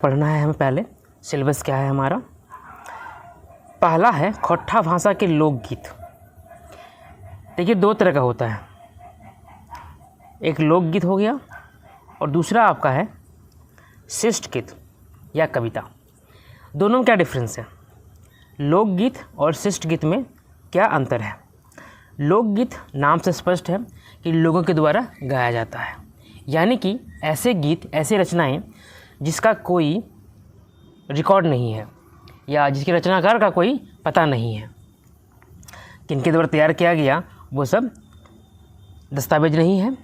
पढ़ना है हमें। पहले सिलेबस क्या है हमारा। पहला है खोट्ठा भाषा के लोकगीत। देखिए दो तरह का होता है, एक लोकगीत हो गया और दूसरा आपका है शिष्ट गीत या कविता। दोनों में क्या डिफरेंस है? लोकगीत और शिष्ट गीत में क्या अंतर है? लोकगीत नाम से स्पष्ट है कि लोगों के द्वारा गाया जाता है, यानी कि ऐसे गीत, ऐसे रचनाएं जिसका कोई रिकॉर्ड नहीं है या जिसके रचनाकार का कोई पता नहीं है, किनके द्वारा तैयार किया गया वो सब दस्तावेज नहीं है।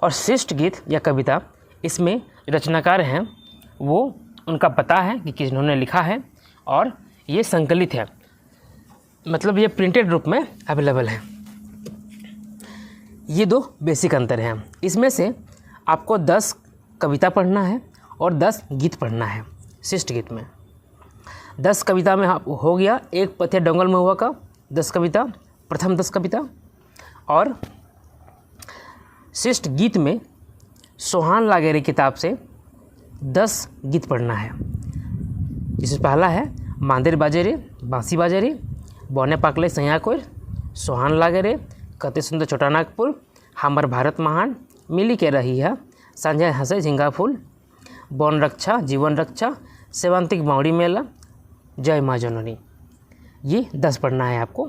और शिष्ट गीत या कविता, इसमें रचनाकार हैं वो उनका पता है कि किन्होंने लिखा है और ये संकलित है, मतलब ये प्रिंटेड रूप में अवेलेबल है। ये दो बेसिक अंतर हैं। इसमें से आपको 10 कविता पढ़ना है और 10 गीत पढ़ना है। शिष्ट गीत में 10 कविता में हो गया एक पथ्य डोंगल में हुआ का 10 कविता, प्रथम 10 कविता। और शिष्ट गीत में सोहान लागेरे किताब से 10 गीत पढ़ना है। जिसमें पहला है मांदेर बाजेरे बांसी बाजेरे, बौने पाकले सैयाकोर, सोहान लागेरे, कते सुंदर छोटा नागपुर, हमर भारत महान, मिली के रही है, संजय हंसे झिंगा फूल, वन रक्षा जीवन रक्षा, सेवांतिक बावड़ी मेला, जय माँ जननी। ये 10 पढ़ना है आपको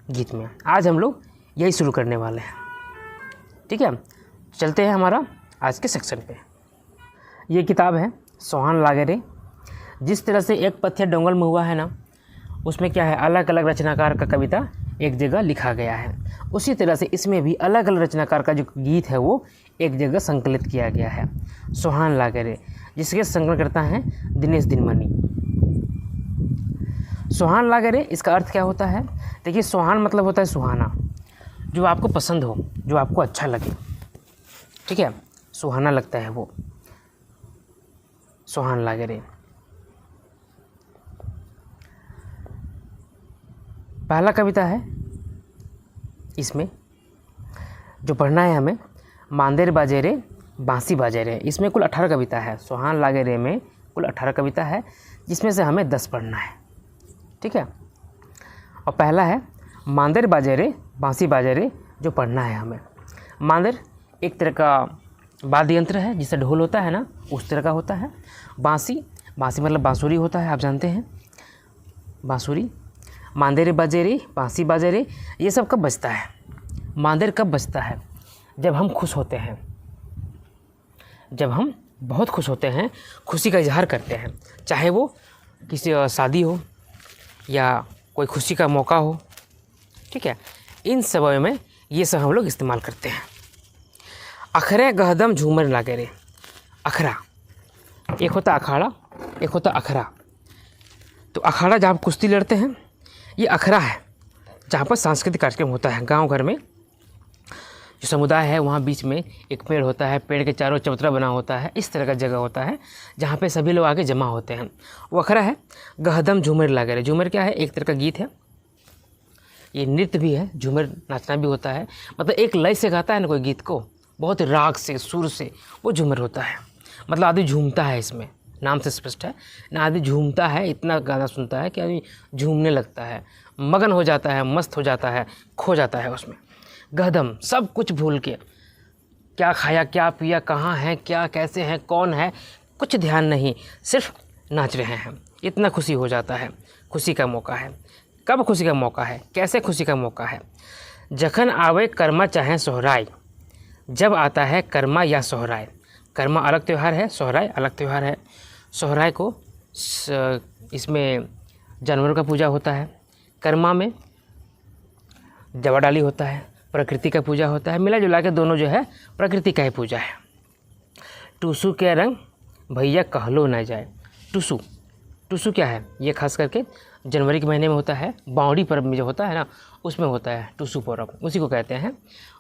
गीत में। आज हम लोग यही शुरू करने वाले हैं, ठीक है। चलते हैं हमारा आज के सेक्शन पे। ये किताब है सोहान लागेरे। जिस तरह से एक पथ्य डोंगल में हुआ है ना, उसमें क्या है, अलग अलग रचनाकार का कविता एक जगह लिखा गया है। उसी तरह से इसमें भी अलग अलग रचनाकार का जो गीत है वो एक जगह संकलित किया गया है। सोहान लागेरे, जिसके संकलन करता है दिनेश दिनमणि। सोहान लागेरे, इसका अर्थ क्या होता है? देखिए सोहान मतलब होता है सुहाना, जो आपको पसंद हो, जो आपको अच्छा लगे, ठीक है, सुहाना लगता है वो, सोहान लागेरे। पहला कविता है इसमें जो पढ़ना है हमें, मांदेर बाजेरे बांसी बाजेरे। इसमें कुल 18 कविता है। सोहान लागेरे में कुल 18 कविता है, जिसमें से हमें 10 पढ़ना है, ठीक है। और पहला है मांदेर बाजेरे बांसी बाजेरे, जो पढ़ना है हमें। मांदेर एक तरह का वाद्य यंत्र है, जिससे ढोल होता है ना, उस तरह का होता है। बांसी, बांसी मतलब बांसुरी होता है, आप जानते हैं, बांसुरी। मांदेर बाजेरे बांसी बाजेरे, ये सब कब बजता है? मांदेर कब बजता है? जब हम खुश होते हैं, जब हम बहुत खुश होते हैं, खुशी का इजहार करते हैं, चाहे वो किसी शादी हो या कोई खुशी का मौका हो, ठीक है। इन समय में ये सब हम लोग इस्तेमाल करते हैं। अखरे गहदम झूमर लागेरे। अखरा, एक होता अखाड़ा, एक होता अखरा। तो अखाड़ा जहाँ कुश्ती लड़ते हैं, ये अखरा है जहाँ पर सांस्कृतिक कार्यक्रम होता है। गांव घर में जो समुदाय है वहाँ बीच में एक पेड़ होता है, पेड़ के चारों चबूतरा बना होता है, इस तरह का जगह होता है जहाँ पे सभी लोग आके जमा होते हैं, वो अखरा है। गहदम झूमर लागेरे, झूमर क्या है? एक तरह का गीत है, ये नृत्य भी है, झूमर नाचना भी होता है, मतलब एक लय से गाता है ना कोई गीत को, बहुत राग से, सुर से, वो झूमर होता है। मतलब आदमी झूमता है, इसमें नाम से स्पष्ट है ना, आदमी झूमता है, इतना गाना सुनता है कि आदमी झूमने लगता है, मगन हो जाता है, मस्त हो जाता है, खो जाता है उसमें। गहदम, सब कुछ भूल के, क्या खाया, क्या पिया, कहाँ है, क्या कैसे हैं, कौन है, कुछ ध्यान नहीं, सिर्फ नाच रहे हैं, इतना खुशी हो जाता है। खुशी का मौका है। कब खुशी का मौका है? कैसे खुशी का मौका है? जखन आवे कर्मा चाहे सोहराय, जब आता है कर्मा या सोहराय। कर्मा अलग त्यौहार है, सोहराय अलग त्यौहार है। सोहराय को इसमें जानवरों का पूजा होता है, कर्मा में जवा डाली होता है, प्रकृति का पूजा होता है। मिला जुला के दोनों जो है प्रकृति का ही पूजा है। टूसू के रंग भैया कहलो न जाए। टूसू, टूसू क्या है? ये खास करके जनवरी के महीने में होता है, बावड़ी पर्व में जो होता है ना, उसमें होता है टूसू पर्व, उसी को कहते हैं।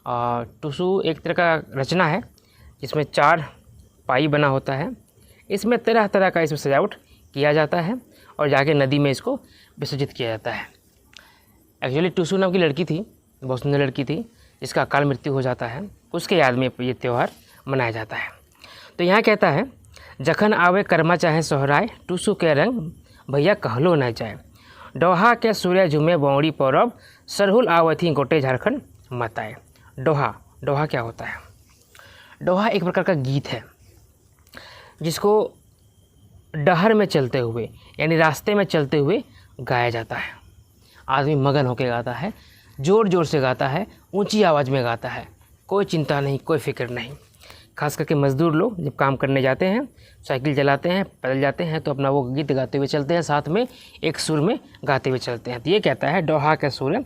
और टूसू एक तरह का रचना है जिसमें 4 पाई बना होता है। इसमें तरह तरह का इसमें सजावट किया जाता है और जाके नदी में इसको विसर्जित किया जाता है। एक्चुअली टूसू नाम की लड़की थी, बहुत सुंदर लड़की थी, जिसका अकाल मृत्यु हो जाता है, उसके याद में ये त्यौहार मनाया जाता है। तो यहाँ कहता है जखन आवे कर्मा चाहे सोहराय, टूसू के रंग भैया कहलो न जाए। डोहा के सूर्य झूमे बौड़ी पौरब, सरहुल आवथी गोटे झारखंड मताए। डोहा, डोहा क्या होता है? डोहा एक प्रकार का गीत है जिसको डहर में चलते हुए यानी रास्ते में चलते हुए गाया जाता है। आदमी मगन होकर गाता है, ज़ोर ज़ोर से गाता है, ऊंची आवाज़ में गाता है, कोई चिंता नहीं, कोई फिक्र नहीं। खास करके मज़दूर लोग जब काम करने जाते हैं, साइकिल चलाते हैं, पैदल जाते हैं, तो अपना वो गीत गाते हुए चलते हैं, साथ में एक सुर में गाते हुए चलते हैं। तो ये कहता है डोहा के सूर्य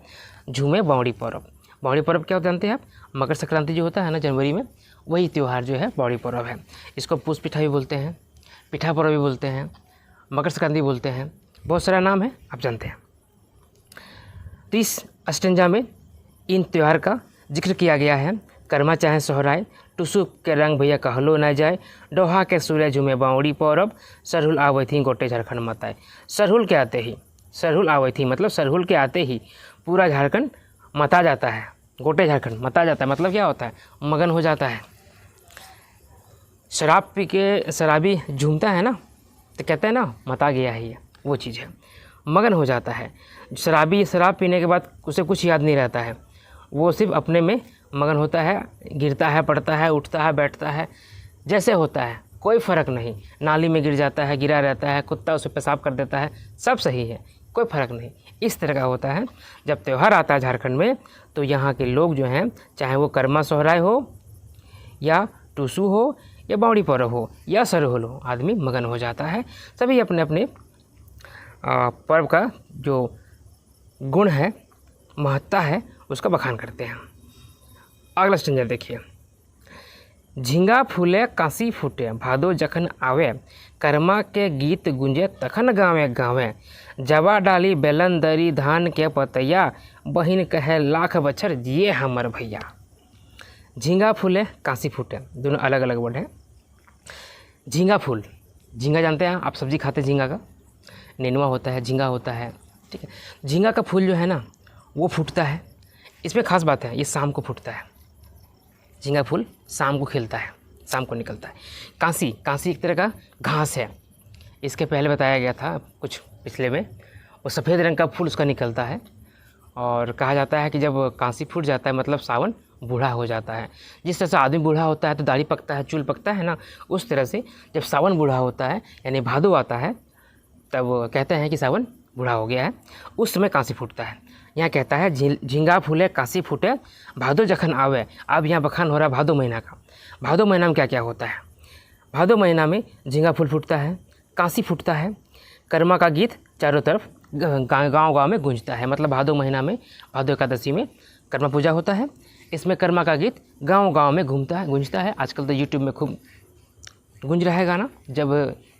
झूमे बावड़ी पर्व। बावड़ी पर्व क्या जानते हैं आप? मकर संक्रांति जो होता है ना जनवरी में, वही त्यौहार जो है बावड़ी पर्व है। इसको पूस पिठा भी बोलते हैं, पिठा पर्व भी बोलते हैं, मकर संक्रांति बोलते हैं, बहुत सारा नाम है, आप जानते हैं। तो इस अष्टंजा में इन त्यौहार का जिक्र किया गया है। कर्मा चाहे सोहराय, टुसु के रंग भैया कहलो न जाए। डोहा के सूर्य झूमे बावड़ी पौरब, सरहुल आवथी गोटे झारखंड मताए। सरहुल के आते ही, सरहुल आवथी मतलब सरहुल के आते ही पूरा झारखंड मता जाता है। गोटे झारखंड मता जाता है मतलब क्या होता है? मगन हो जाता है। शराब पी के शराबी झूमता है ना, तो कहते हैं ना मता गया है, ये वो चीज़ है, मगन हो जाता है। शराबी शराब पीने के बाद उसे कुछ याद नहीं रहता है, वो सिर्फ अपने में मगन होता है, गिरता है, पड़ता है, उठता है, बैठता है, जैसे होता है, कोई फ़र्क नहीं। नाली में गिर जाता है, गिरा रहता है, कुत्ता उसे पेशाब कर देता है, सब सही है, कोई फ़र्क नहीं। इस तरह का होता है। जब त्यौहार आता है झारखंड में, तो यहाँ के लोग जो हैं, चाहे वो कर्मा सोहराय हो या टूसू हो या बावड़ी पर्व हो या सरहुल हो, आदमी मगन हो जाता है। सभी अपने अपने पर्व का जो गुण है, महत्ता है, उसका बखान करते हैं। अगला स्टेंजर देखिए। झींगा फूले कांसी फूटे, भादो जखन आवे, कर्मा के गीत गुंजे तखन गावे गावे। जवा डाली बेलन दरी धान के पतैया, बहिन कहे लाख बछर जिए हमर भैया। झींगा फूले कांसी फूटे, दोनों अलग अलग वर्ड हैं। झींगा फूल, झींगा जानते हैं आप, सब्जी खाते हैं झींगा का, नेनुआ होता है, झींगा होता है, ठीक है। झींगा का फूल जो है ना, वो फूटता है। इसमें खास बात है, ये शाम को फूटता है। झींगा फूल शाम को खिलता है, शाम को निकलता है। कांसी, कांसी एक तरह का घास है। इसके पहले बताया गया था कुछ पिछले में, वो सफ़ेद रंग का फूल उसका निकलता है, और कहा जाता है कि जब कांसी फूट जाता है मतलब सावन बूढ़ा हो जाता है। जिस तरह से आदमी बूढ़ा होता है तो दाढ़ी पकता है, चूल पकता है ना, उस तरह से जब सावन बूढ़ा होता है यानी भादो आता है, तब कहते हैं कि सावन बूढ़ा हो गया है, उस समय कांसी फूटता है। यहाँ कहता है झींगा फूले कांसी फूटे, भादो जखन आवे। अब यहाँ बखान हो रहा है भादो महीना का। भादो महीना में क्या क्या होता है? भादो महीना में झींगा फूल फूटता है, कांसी फूटता है, कर्मा का गीत चारों तरफ गांव में गूंजता है। मतलब भादो महीना में, भादो एकादशी में कर्मा पूजा होता है। इसमें कर्मा का गीत गांव में गूंजता है। आजकल तो यूट्यूब में खूब गूंज रहा है गाना, जब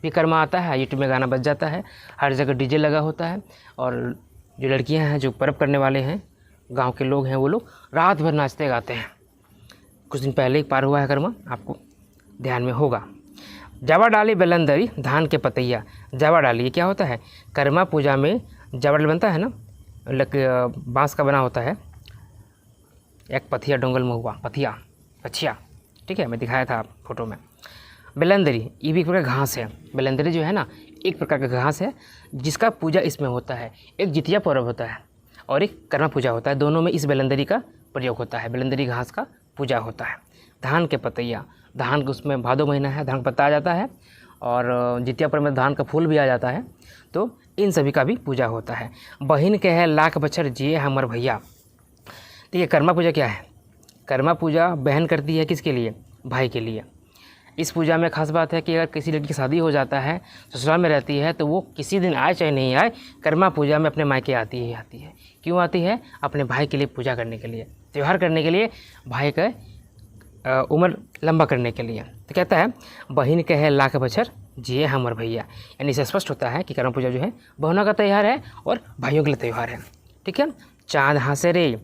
भी कर्मा आता है यूट्यूब में गाना बज जाता है, हर जगह डीजे लगा होता है। और जो लड़कियां हैं, जो पर्व करने वाले हैं, गांव के लोग हैं, वो लोग रात भर नाचते गाते हैं। कुछ दिन पहले ही पार हुआ है कर्मा, आपको ध्यान में होगा। जावा डाली बेलंदरी धान के पतैया। जावा डाली ये क्या होता है? कर्मा पूजा में जावा डाली बनता है ना, बांस का बना होता है, एक पथिया डोंगल में हुआ, पछिया, ठीक है, मैं दिखाया था फोटो में। बेलंदरी ये भी एक प्रकार घास है। बेलंदरी जो है ना, एक प्रकार का घास है जिसका पूजा इसमें होता है। एक जितिया पर्व होता है और एक कर्मा पूजा होता है, दोनों में इस बेलंदरी का प्रयोग होता है। बेलंदरी घास का पूजा होता है। धान के पतैया, धान के उसमें भादो महीना है, धान का पत्ता आ जाता है, और जितिया पर्व में धान का फूल भी आ जाता है, तो इन सभी का भी पूजा होता है। बहिन कहे लाख बछर जिए हमर भैया। तो ये कर्मा पूजा क्या है? कर्मा पूजा बहन करती है किसके लिए? भाई के लिए। इस पूजा में खास बात है कि अगर किसी लड़की की शादी हो जाता है, ससुराल में रहती है, तो वो किसी दिन आए चाहे नहीं आए, कर्मा पूजा में अपने मायके आती ही आती है। क्यों आती है? अपने भाई के लिए पूजा करने के लिए, त्यौहार करने के लिए, भाई का उम्र लंबा करने के लिए। तो कहता है बहिन कहे लाख बछर जिए हमर भैया, यानी इससे स्पष्ट होता है कि कर्मा पूजा जो है बहनों का त्यौहार है और भाइयों के लिए त्यौहार है। ठीक है। चाँद हंसे रे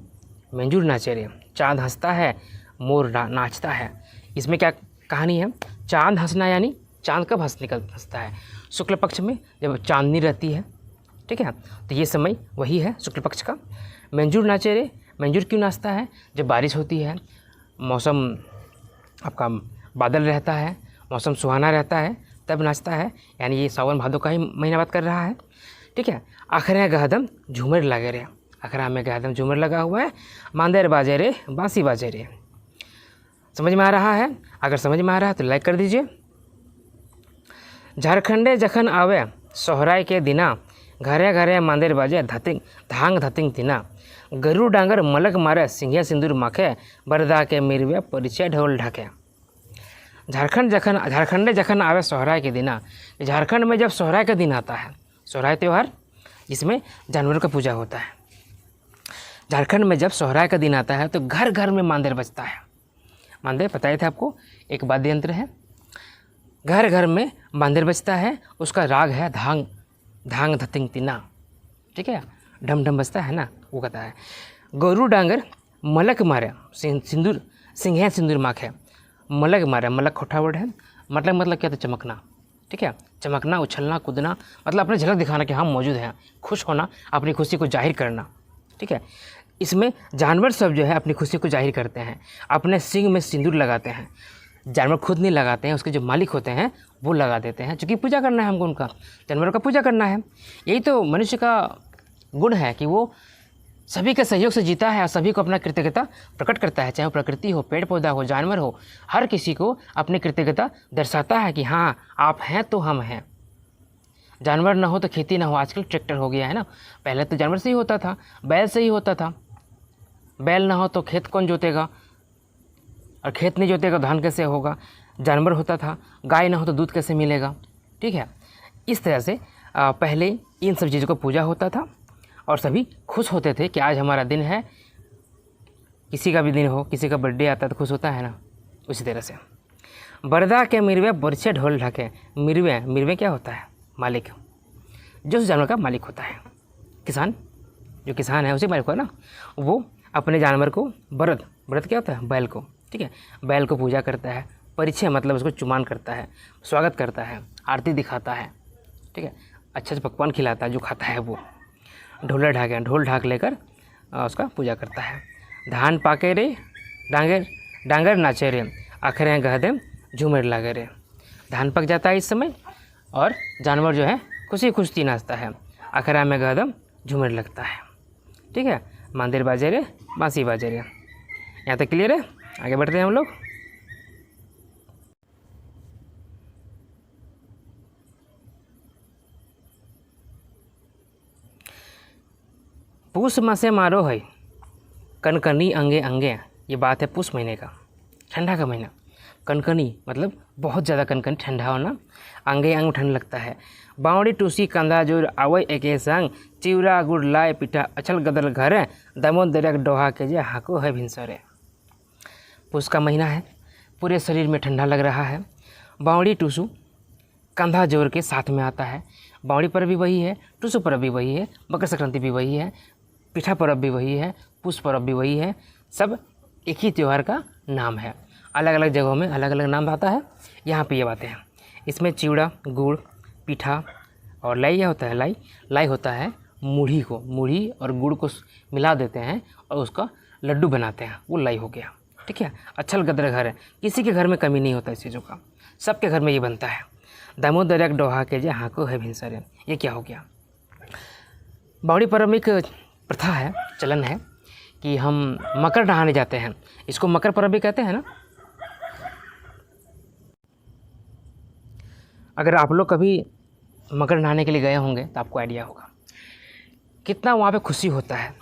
मंजूर नाचे रे, चाँद हंसता है मोर नाचता है। इसमें क्या कहानी है? चाँद हंसना यानी चाँद कब हंसता है? शुक्ल पक्ष में, जब चांदनी रहती है। ठीक है, तो ये समय वही है शुक्ल पक्ष का। मंजूर नाचे रे, मंजूर क्यों नाचता है? जब बारिश होती है, मौसम आपका बादल रहता है, मौसम सुहाना रहता है, तब नाचता है, यानी ये सावन भादो का ही महीना बात कर रहा है। ठीक है। आखरे गहदम झूमर लगे रे, अखरा में गहदम झूमर लगा हुआ है, मांदेर बाजे रे बांसी बाजे रे। समझ में आ रहा है? अगर समझ में आ रहा है तो लाइक कर दीजिए। झारखंडे जखन आवे सोहराय के दिना, घरे घरे मांदेर बाजे धतिंग धांग धतिंग तिना, गरु डांगर मलक मारे सिंघिया सिंदूर माखे, बरदा के मिरवे परिचय ढोल ढाके। झारखंडे जखन आवे सोहराय के दिना, झारखंड में जब सोहराय का दिन आता है, सोहराय त्यौहार जिसमें जानवरों का पूजा होता है, झारखंड में जब सोहराय का दिन आता है तो घर घर में मांदेर बजता है। मांदेर पता ही था आपको, एक वाद्य यंत्र है। घर घर में मांदेर बजता है, उसका राग है धांग धांग धतिंग तिना। ठीक है, ढम ढम बजता है ना, वो कहता है। गौरू डांगर मलक मारे सिंदूर सिंघिया सिंदूर माखे, मलक मारे, मलक खोटा वर्ड है, मतलब क्या था? चमकना। ठीक है, चमकना, उछलना, कूदना, मतलब अपने झलक दिखाना कि हम मौजूद हैं, खुश होना, अपनी खुशी को जाहिर करना। ठीक है, इसमें जानवर सब जो है अपनी खुशी को जाहिर करते हैं, अपने सींग में सिंदूर लगाते हैं। जानवर खुद नहीं लगाते हैं, उसके जो मालिक होते हैं वो लगा देते हैं, क्योंकि पूजा करना है हमको, उनका जानवरों का पूजा करना है। यही तो मनुष्य का गुण है कि वो सभी के सहयोग से जीता है और सभी को अपना कृतज्ञता प्रकट करता है, चाहे वो प्रकृति हो, पेड़ पौधा हो, जानवर हो, हर किसी को अपनी कृतज्ञता दर्शाता है कि हाँ आप हैं तो हम हैं। जानवर ना हो तो खेती ना हो, आजकल ट्रैक्टर हो गया है ना, पहले तो जानवर से ही होता था, बैल से ही होता था। बैल ना हो तो खेत कौन जोतेगा, और खेत नहीं जोतेगा धान कैसे होगा? जानवर होता था। गाय ना हो तो दूध कैसे मिलेगा? ठीक है, इस तरह से पहले इन सब चीज़ों को पूजा होता था और सभी खुश होते थे कि आज हमारा दिन है। किसी का भी दिन हो, किसी का बर्थडे आता है तो खुश होता है ना, उसी तरह से। बरदा के मिरवे बरछे ढोल ढके। मिरवे क्या होता है? मालिक, जो उस जानवर का मालिक होता है। किसान, जो किसान है उसी मालिक होता है ना, वो अपने जानवर को बरद क्या होता है? बैल को। ठीक है, बैल को पूजा करता है, परिचय मतलब उसको चुमान करता है, स्वागत करता है, आरती दिखाता है। ठीक है, अच्छा से पकवान खिलाता है, जो खाता है वो। ढोल ढाक लेकर उसका पूजा करता है। धान पाके रे डांगर नाचे रे, आखिर गहदे झूमर लागे रे। धान पक जाता है इस समय और जानवर जो है खुशी खुशी नाचता है, आखिर में गहदम झूमर लगता है। ठीक है, मांदेर बाजे रे बांसी बाजे रे। यहाँ तक क्लियर है? आगे बढ़ते हैं हम लोग। पूस मासे मारो है कनकनी अंगे अंगे। ये बात है पूस महीने का, ठंडा का महीना। कनकनी मतलब बहुत ज़्यादा कनकनी, ठंडा होना, अंगे अंग ठंड लगता है। बावड़ी टूसी कंधा जोर आवय एके संग, चिवरा गुड़ लाए पिठा अचल गदल घरे, दमो दरक डोहा के जे हाको है भिनसरे। पूस का महीना है, पूरे शरीर में ठंडा लग रहा है। बावड़ी टूसू कंधा जोर के साथ में आता है। बावड़ी पर्व भी वही है, टूसू पर्व भी वही है, मकर संक्रांति भी वही है, पिठा पर्व भी वही है, पूस पर्व भी वही है। सब एक ही त्यौहार का नाम है, अलग अलग जगहों में अलग अलग नाम आता है। यहाँ पे ये बातें हैं। इसमें चिवड़ा, गुड़, पिठा और लाई क्या होता है? लाई होता है मूढ़ी को, मूढ़ी और गुड़ को मिला देते हैं और उसका लड्डू बनाते हैं, वो लाई हो गया। ठीक है, अच्छल गदर घर है, किसी के घर में कमी नहीं होता इस चीज़ों का, सबके घर में ये बनता है। दामोदरक डोहा के जे हाँको है भिनसरे, ये क्या हो गया? बावड़ी पर्व में एक प्रथा है, चलन है कि हम मकर नहाने जाते हैं, इसको मकर पर्व भी कहते हैं ना। अगर आप लोग कभी मकर नहाने के लिए गए होंगे तो आपको आइडिया होगा कितना वहाँ पे खुशी होता है।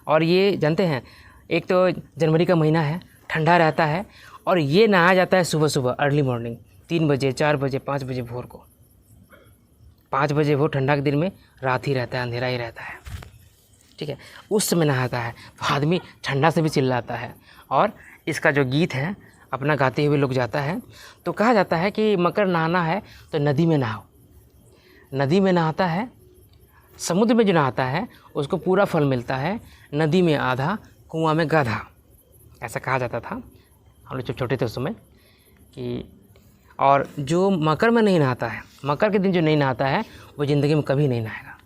और ये जानते हैं, एक तो जनवरी का महीना है, ठंडा रहता है और ये नहाया जाता है सुबह सुबह, अर्ली मॉर्निंग 3 बजे, 4 बजे, 5 बजे भोर को। 5 बजे भोर, ठंडा के दिन में रात ही रहता है, अंधेरा ही रहता है। ठीक है, उस समय नहाता है तो आदमी ठंडा से भी चिल्लाता है। और इसका जो गीत है अपना गाते हुए लोग जाता है। तो कहा जाता है कि मकर नहाना है तो नदी में नहाओ। नदी में नहाता है, समुद्र में जो नहाता है उसको पूरा फल मिलता है, नदी में आधा, कुआं में गधा, ऐसा कहा जाता था हम लोग जब छोटे थे उस समय कि। और जो मकर में नहीं नहाता है, मकर के दिन जो नहीं नहाता है वो ज़िंदगी में कभी नहीं नहाएगा,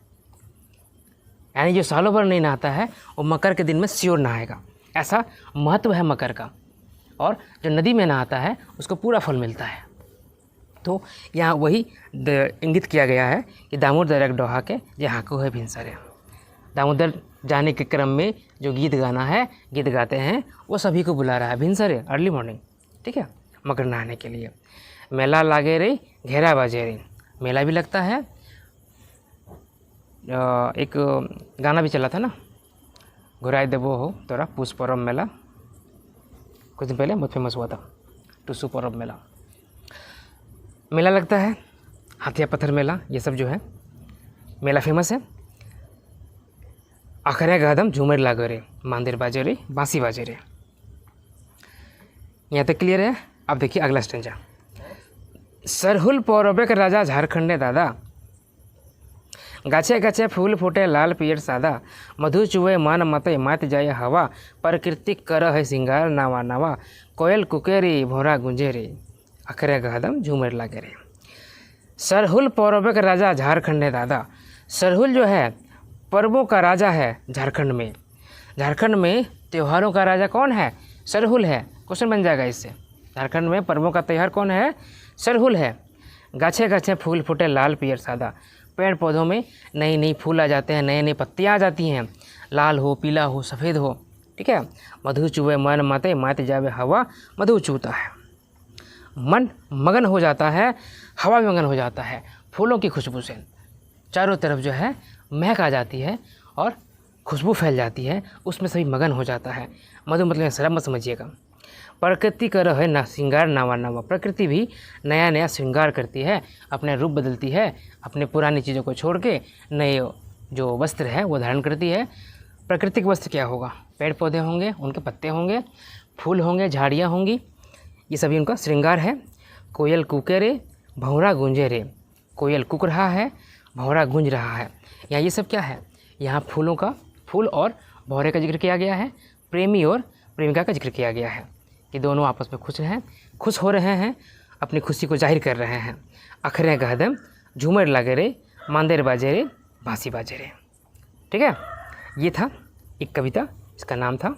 यानी जो सालों भर नहीं नहाता है वो मकर के दिन में श्योर नहाएगा, ऐसा महत्व है मकर का। और जो नदी में नहाता है उसको पूरा फल मिलता है। तो यहाँ वही इंगित किया गया है कि दामोदर एक डोहा के जे हाकू है भिनसरे। दामोदर जाने के क्रम में जो गीत गाना है, गीत गाते हैं, वो सभी को बुला रहा है भिनसरे अर्ली मॉर्निंग, ठीक है, मकर नहाने के लिए। मेला लागे रे घेरा बाजे रे, मेला भी लगता है। एक गाना भी चला था ना, घुराई देबो हो तोरा पुष परब मेला, कुछ दिन पहले बहुत फेमस हुआ था, टुसु परब मेला। मेला लगता है, हाथिया पत्थर मेला, ये सब जो है मेला फेमस है। आखरे गादम झूमर लागे रे, मांदेर बाजे रे, बांसी बाजे रे। यहाँ तक क्लियर है। अब देखिए अगला स्टेंजा। सरहुल पौरबे के राजा झारखंड ने दादा, गाछे गाछे फूल फूटे लाल पियर सादा, मधु चुए मन मते मत जाए हवा, प्रकृतिक कर है सिंगार नावा नावा, कोयल कुकेरी भोरा गुंजे रे, अखरे गहदम झूमर लागे रे। सरहुल पौरबे के राजा झारखंड ने दादा। सरहुल जो है पर्वों का राजा है झारखंड में। झारखंड में त्योहारों का राजा कौन है? सरहुल है। क्वेश्चन बन जाएगा इससे। झारखंड में पर्वों का त्यौहार कौन है? सरहुल है। गाछे गाछे फूल फूटे लाल पियर सादा, पेड़ पौधों में नई नई फूल आ जाते हैं, नई नई पत्तियाँ आ जाती हैं, लाल हो, पीला हो, सफ़ेद हो, ठीक है। मधु चुवे मन माते मात जावे हवा, मधु चूता है, मन मगन हो जाता है, हवा भी मगन हो जाता है फूलों की खुशबू से। चारों तरफ जो है महक आ जाती है और खुशबू फैल जाती है, उसमें सभी मगन हो जाता है। मधु मतलब शराब मत समझिएगा। प्रकृति कर है ना श्रृंगार नावा नावा, प्रकृति भी नया नया श्रृंगार करती है, अपने रूप बदलती है, अपने पुरानी चीज़ों को छोड़ के नए जो वस्त्र है वो धारण करती है। प्राकृतिक वस्त्र क्या होगा? पेड़ पौधे होंगे, उनके पत्ते होंगे, फूल होंगे, झाड़ियाँ होंगी, ये सभी उनका श्रृंगार है। कोयल कूके रे, भंवरा गूंजे रे, कोयल कूक रहा है, भंवरा गूंज रहा है। यहाँ ये सब क्या है? यहाँ फूलों का, फूल और भंवरे का जिक्र किया गया है, प्रेमी और प्रेमिका का जिक्र किया गया है कि दोनों आपस में खुश हो रहे हैं, अपनी खुशी को जाहिर कर रहे हैं। अखरे गहदम झूमर लागे रे, मांदेर बाजे रे, बांसी बाजे रे। ठीक है, ये था एक कविता, इसका नाम था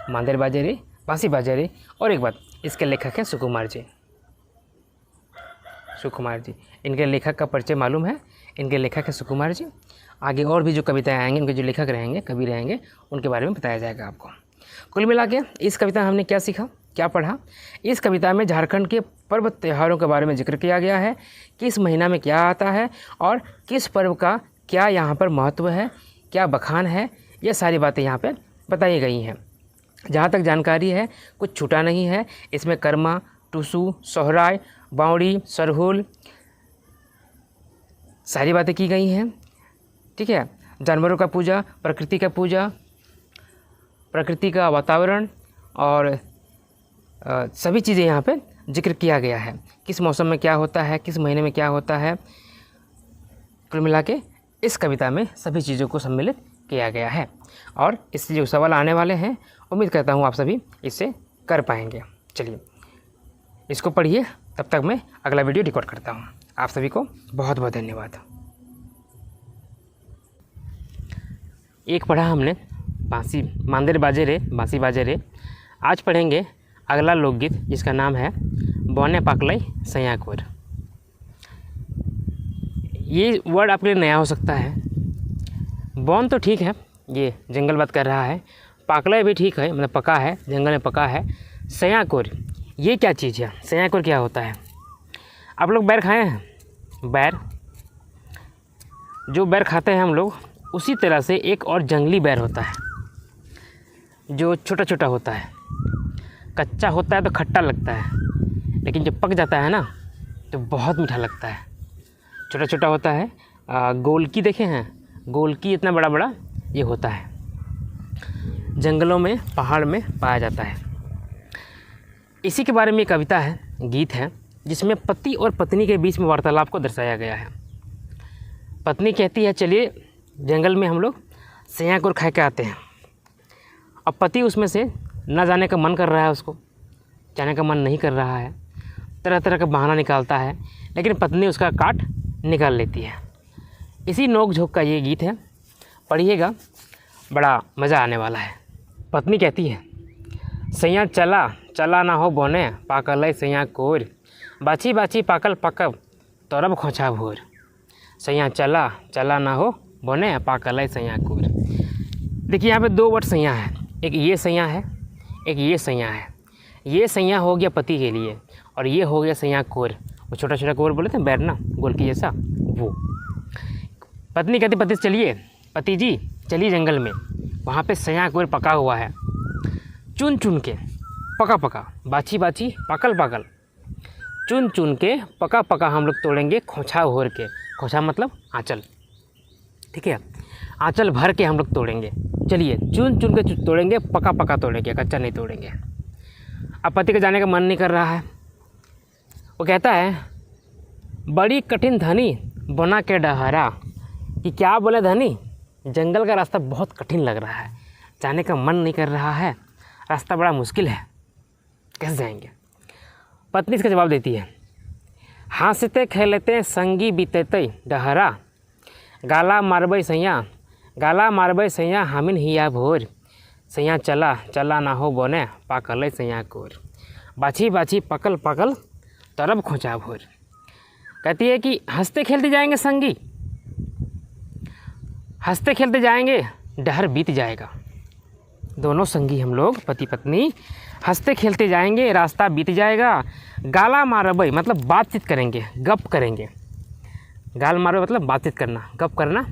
मांदेर बाजे रे, बांसी बाजे रे। और एक बात, इसके लेखक हैं सुकुमार जी। सुकुमार जी, इनके लेखक का परिचय मालूम है, इनके लेखक है सुकुमार जी। आगे और भी जो कविताएं आएंगी, उनके जो लेखक रहेंगे, कवि रहेंगे, उनके बारे में बताया जाएगा आपको। कुल मिला के इस कविता में हमने क्या सीखा, क्या पढ़ा? इस कविता में झारखंड के पर्व त्योहारों के बारे में जिक्र किया गया है, किस महीना में क्या आता है और किस पर्व का क्या यहाँ पर महत्व है, क्या बखान है, ये सारी बातें यहाँ पर बताई गई हैं। जहाँ तक जानकारी है कुछ छूटा नहीं है। इसमें कर्मा, टुसु, सोहराय, बावड़ी, सरहुल, सारी बातें की गई हैं। ठीक है, जानवरों का पूजा, प्रकृति का पूजा, प्रकृति का वातावरण और सभी चीज़ें यहाँ पे जिक्र किया गया है। किस मौसम में क्या होता है, किस महीने में क्या होता है, कुल मिला के इस कविता में सभी चीज़ों को सम्मिलित किया गया है। और इससे जो सवाल आने वाले हैं, उम्मीद करता हूँ आप सभी इससे कर पाएंगे। चलिए इसको पढ़िए, तब तक मैं अगला वीडियो रिकॉर्ड करता हूँ। आप सभी को बहुत बहुत धन्यवाद। एक पढ़ा हमने बांसी, मांदेर बाजे रे, बांसी बाजे रे। आज पढ़ेंगे अगला लोकगीत, जिसका नाम है बौने पाकलई सयाकोर। ये वर्ड आपके लिए नया हो सकता है। बौन तो ठीक है, ये जंगल बात कर रहा है, पाकलई भी ठीक है, मतलब पका है, जंगल में पका है। सयाकोर ये क्या चीज़ है? सयाकोर क्या होता है? आप लोग बैर खाए हैं? बैर, जो बैर खाते हैं हम लोग, उसी तरह से एक और जंगली बैर होता है जो छोटा छोटा होता है। कच्चा होता है तो खट्टा लगता है, लेकिन जब पक जाता है ना तो बहुत मीठा लगता है। छोटा छोटा होता है। गोलकी देखे हैं? गोलकी इतना बड़ा बड़ा ये होता है, जंगलों में, पहाड़ में पाया जाता है। इसी के बारे में एक कविता है, गीत है, जिसमें पति और पत्नी के बीच में वार्तालाप को दर्शाया गया है। पत्नी कहती है चलिए जंगल में हम लोग सयाकोर खा के आते हैं। अब पति उसमें से न जाने का मन कर रहा है, उसको जाने का मन नहीं कर रहा है, तरह तरह का बहाना निकालता है, लेकिन पत्नी उसका काट निकाल लेती है। इसी नोक झोंक का ये गीत है, पढ़िएगा, बड़ा मज़ा आने वाला है। पत्नी कहती है सैया चला चला ना हो बोने, पाकलई सैया कोर, बाछी बाछी पाकल पकब तोरब खोचा भोर, सैया चला चला ना हो बने पाकल सैया कोर। देखिए यहाँ पे दो वर्ड सैया है, एक ये सैया है, एक ये सैया है। ये सैया हो गया पति के लिए और ये हो गया सैया कोर। वो छोटा छोटा कोर बोले थे बैर ना, गोल की जैसा, वो। पत्नी कहती पति चलिए, पति जी चलिए जंगल में, वहाँ पे सैया कोर पका हुआ है, चुन चुन के पका पका, बाछी बाछी पाकल पाकल, चुन चुन के पका पका हम लोग तोड़ेंगे खोछा भर के। खोछा मतलब आंचल, ठीक है, आंचल भर के हम लोग तोड़ेंगे। चलिए चुन चुन के तोड़ेंगे, पका पका तोड़ेंगे, कच्चा नहीं तोड़ेंगे। अब पति का जाने का मन नहीं कर रहा है। वो कहता है बड़ी कठिन धनी बना के डहरा, कि क्या बोले धनी, जंगल का रास्ता बहुत कठिन लग रहा है, जाने का मन नहीं कर रहा है, रास्ता बड़ा मुश्किल है, कैसे जाएंगे। पत्नी इसका जवाब देती है हंसते खेलते संगी बीतेते डहरा, गाला मारबई सैया, गाला मारबई सैया हामिन हिया भोर, सैया चला चला ना हो बने पाकल सैया कोर, बाछी बाछी पकल पकल तरब खोचा भोर। कहती है कि हंसते खेलते जाएंगे संगी, हंसते खेलते जाएंगे, डहर बीत जाएगा। दोनों संगी हम लोग पति पत्नी हंसते खेलते जाएंगे, रास्ता बीत जाएगा। गाला मारबई मतलब बातचीत करेंगे, गप करेंगे। गाल मारबई मतलब बातचीत करना, गप करना।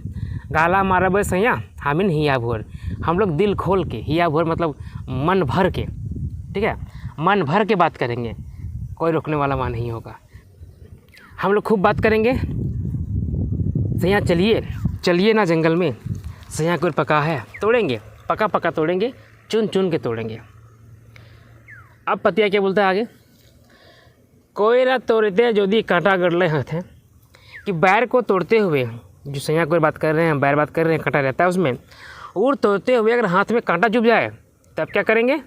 गाला मारबई सैया हामिन हिया भोर, हम लोग दिल खोल के, हिया भोर मतलब मन भर के, ठीक है, मन भर के बात करेंगे, कोई रोकने वाला वहाँ नहीं होगा। हम लोग खूब बात करेंगे। सैया चलिए चलिए ना जंगल में, सैया कोई पका है, तोड़ेंगे, पका पका तोड़ेंगे, चुन चुन के तोड़ेंगे। अब पतिया क्या बोलता है आगे, कोयरा तोड़ते यदि कांटा गड़ले हाथ, कि बैर को तोड़ते हुए, जो सैया कोई बात कर रहे हैं, बैर बात कर रहे हैं, कांटा रहता है उसमें, और तोड़ते हुए अगर हाथ में कांटा चुभ जाए तब क्या करेंगे।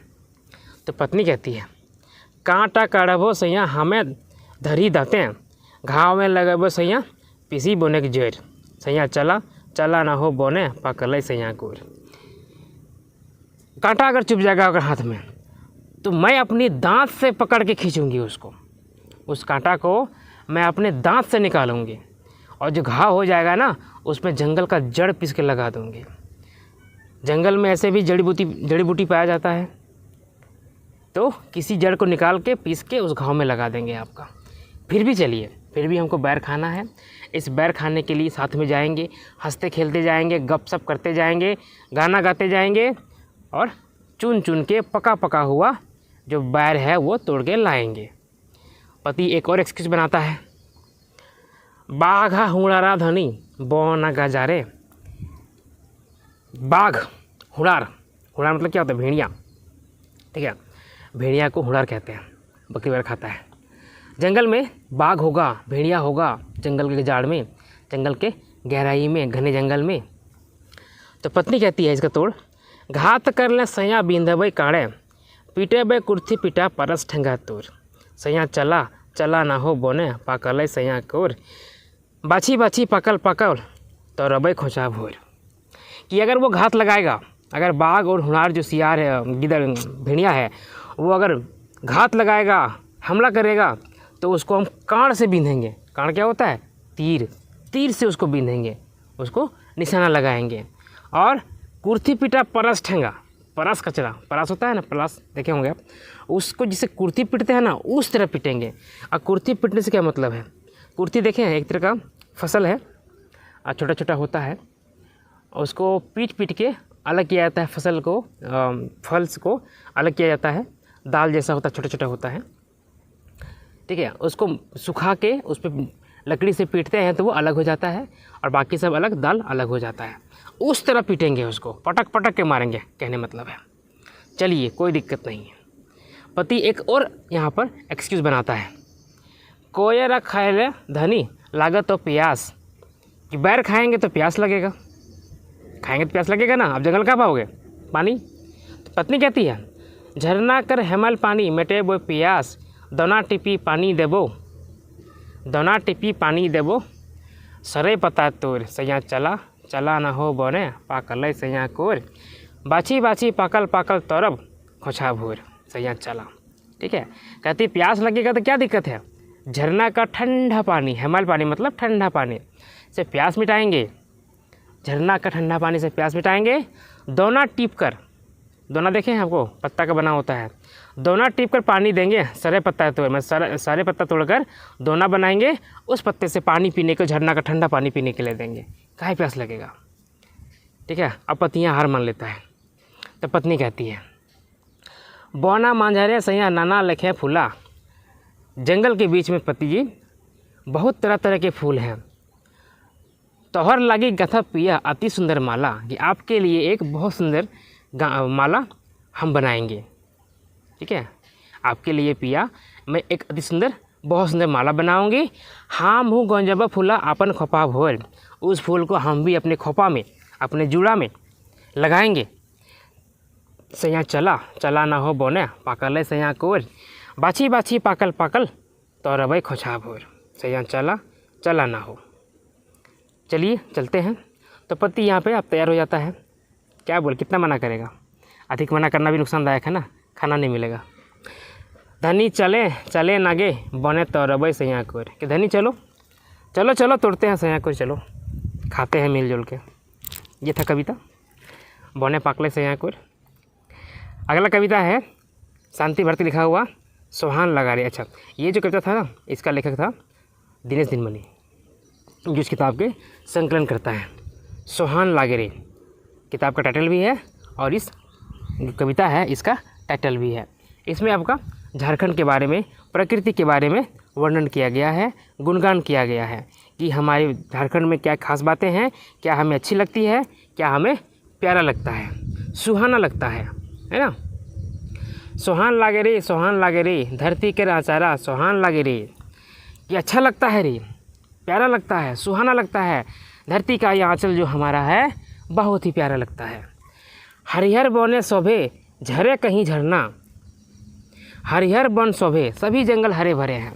तो पत्नी कहती है कांटा काढ़बो सैया हमें धरी दाते, घाव में लगबो सैया पीसी बोने की जड़, सैया चला चला ना हो बोने पाकल सैया कोर। कांटा अगर चुभ जाएगा अगर हाथ में, तो मैं अपनी दांत से पकड़ के खींचूंगी उसको, उस कांटा को मैं अपने दांत से निकालूंगी, और जो घाव हो जाएगा ना उसमें जंगल का जड़ पीस के लगा दूंगी। जंगल में ऐसे भी जड़ी बूटी पाया जाता है, तो किसी जड़ को निकाल के पीस के उस घाव में लगा देंगे आपका। फिर भी चलिए, फिर भी हमको बैर खाना है। इस बैर खाने के लिए साथ में जाएंगे, हंसते खेलते जाएंगे, गपशप करते जाएंगे, गाना गाते जाएंगे, और चुन चुन के पका पका हुआ जो बैर है वो तोड़ के लाएंगे। पति एक और एक्सक्यूज बनाता है, बाघा हुड़ारा धनी बोना गजारे। बाघ, हुड़ार, हुड़ार मतलब क्या होता है, भेड़िया, ठीक है, भेड़िया को हुड़ार कहते हैं, बकरी वगैरह खाता है। जंगल में बाघ होगा, भेड़िया होगा, जंगल के जाड़ में, जंगल के गहराई में, घने जंगल में। तो पत्नी कहती है इसका तोड़, घात कर ले सैया बींधबई काड़े, पीटे बे कुर्थी पिटा परस ठंगा तोर, सैया चला चला ना हो बोने पाकल सैया कोर, बाछी बाछी पकल पकल तो रबई खोचा भोर। कि अगर वो घात लगाएगा, अगर बाघ और हुड़ार जो सियार है, गिदड़ भेड़िया है, वो अगर घात लगाएगा, हमला करेगा, तो उसको हम कांड से बींधेंगे। कांड क्या होता है, तीर, तीर से उसको बींधेंगे, उसको निशाना लगाएंगे। और कुर्थी पिटा परस ठेंगा, परस कचरा, परस होता है ना, परस देखे होंगे आप, उसको जिसे कुर्थी पीटते हैं ना उस तरह पीटेंगे। और कुर्थी पीटने से क्या मतलब है, कुर्थी देखें एक तरह का फसल है, छोटा छोटा होता है, उसको पीट पीट के अलग किया जाता है, फसल को, फल्स को अलग किया जाता है, दाल जैसा होता है, छोटा छोटा होता है, ठीक है, उसको सुखा के उस पर लकड़ी से पीटते हैं तो वो अलग हो जाता है, और बाकी सब अलग, दाल अलग हो जाता है। उस तरह पीटेंगे उसको, पटक पटक के मारेंगे, कहने मतलब है। चलिए कोई दिक्कत नहीं है। पति एक और यहाँ पर एक्सक्यूज़ बनाता है, कोयरा खाए धनी लागत तो प्यास, कि बैर खाएंगे तो प्यास लगेगा, खाएंगे तो प्यास लगेगा ना, अब जंगल कहाँ पाओगे पानी। तो पत्नी कहती है झरना कर हेमल पानी मेटे वो प्यास, दोना टिपी पानी देबो, दोना टिपी पानी देबो, सरे पता तोर, सैया चला चला ना हो बने पाकल सैया कोर, बाछी बाछी पाकल पाकल तोरब खोछा भोर, सैया चला। ठीक है, कहती प्यास लगेगा तो क्या दिक्कत है, झरना का ठंडा पानी, हेमल पानी मतलब ठंडा पानी से प्यास मिटाएंगे। झरना का ठंडा पानी से प्यास मिटाएंगे। दोना टीप कर, दोना देखें आपको पत्ता का बना होता है, दोना टीप कर पानी देंगे। सारे पत्ता तोड़ मैं सारे पत्ता तोड़कर दोना बनाएंगे, उस पत्ते से पानी पीने को, झरना का ठंडा पानी पीने के लिए देंगे। काहे प्यास लगेगा। ठीक है। अब पतियाँ हार मान लेता है। तो पत्नी कहती है, बौना मांझरे सैया नाना लखे फूला। जंगल के बीच में पति जी बहुत तरह तरह के फूल हैं। तोहर लगी गथा पिया अति सुंदर माला, कि आपके लिए एक बहुत सुंदर माला हम बनाएंगे। ठीक है। आपके लिए पिया मैं एक अति सुंदर बहुत सुंदर माला बनाऊंगी। हाँ मुँह गंजबा फूला अपन खोपा भोर, उस फूल को हम भी अपने खोपा में, अपने जूड़ा में लगाएंगे। सैया चला चला ना हो बोने, पाकल सैया कोर, बाछी बाछी पाकल पाकल तो रबई खोछा भोर। सैया चला चला ना हो। चलिए चलते हैं। तो पति यहाँ पे अब तैयार हो जाता है। क्या बोल, कितना मना करेगा। अधिक मना करना भी नुकसानदायक है ना, खाना नहीं मिलेगा। धनी चले चले नागे बने तो रबई सैया कोर, कि धनी चलो चलो चलो तोड़ते हैं सैया कोर, चलो खाते हैं मिलजुल के। ये था कविता बने पाकले सैया कोर। अगला कविता है शांति भारती लिखा हुआ सोहान लगा रे। अच्छा, ये जो कविता था ना, इसका लेखक था दिनेश दिनमणि, जो इस किताब के संकलन करता है। सोहान लागे रे किताब का टाइटल भी है और इस जो कविता है इसका टाइटल भी है। इसमें आपका झारखंड के बारे में, प्रकृति के बारे में वर्णन किया गया है, गुणगान किया गया है कि हमारे झारखंड में क्या खास बातें हैं, क्या हमें अच्छी लगती है, क्या हमें प्यारा लगता है, सुहाना लगता है ना। सोहान लागे रे सोहान लागे रे, धरती के आचारा सोहान लागे रे। ये अच्छा लगता है रे, प्यारा लगता है, सुहाना लगता है। धरती का ये आंचल जो हमारा है बहुत ही प्यारा लगता है। हरिहर बने शोभे झरे कहीं झरना, हरिहर वन शोभे, सभी जंगल हरे भरे हैं।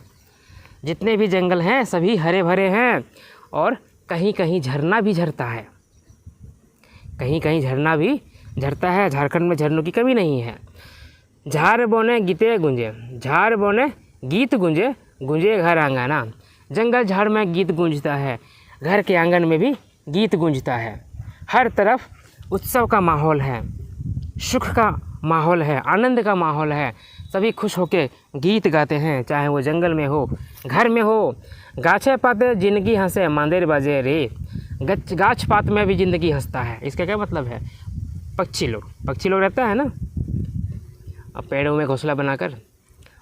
जितने भी जंगल हैं सभी हरे भरे हैं और कहीं कहीं झरना भी झरता है, कहीं कहीं झरना भी झरता है। झारखंड में झरनों की कमी नहीं है। झार बोने गीते गुंजे, झार बोने गीत गुंजे, गुंजे घर आंगना। जंगल झाड़ में गीत गूंजता है, घर के आंगन में भी गीत गूंजता है। हर तरफ उत्सव का माहौल है, सुख का माहौल है, आनंद का माहौल है। सभी खुश होकर गीत गाते हैं, चाहे वो जंगल में हो, घर में हो। गाछे पाते जिंदगी हंसे मांदेर बाजे रे, गाछ पात में भी ज़िंदगी हंसता है। इसका क्या मतलब है। पक्षी लोग रहता है ना, अब पेड़ों में घोंसला बनाकर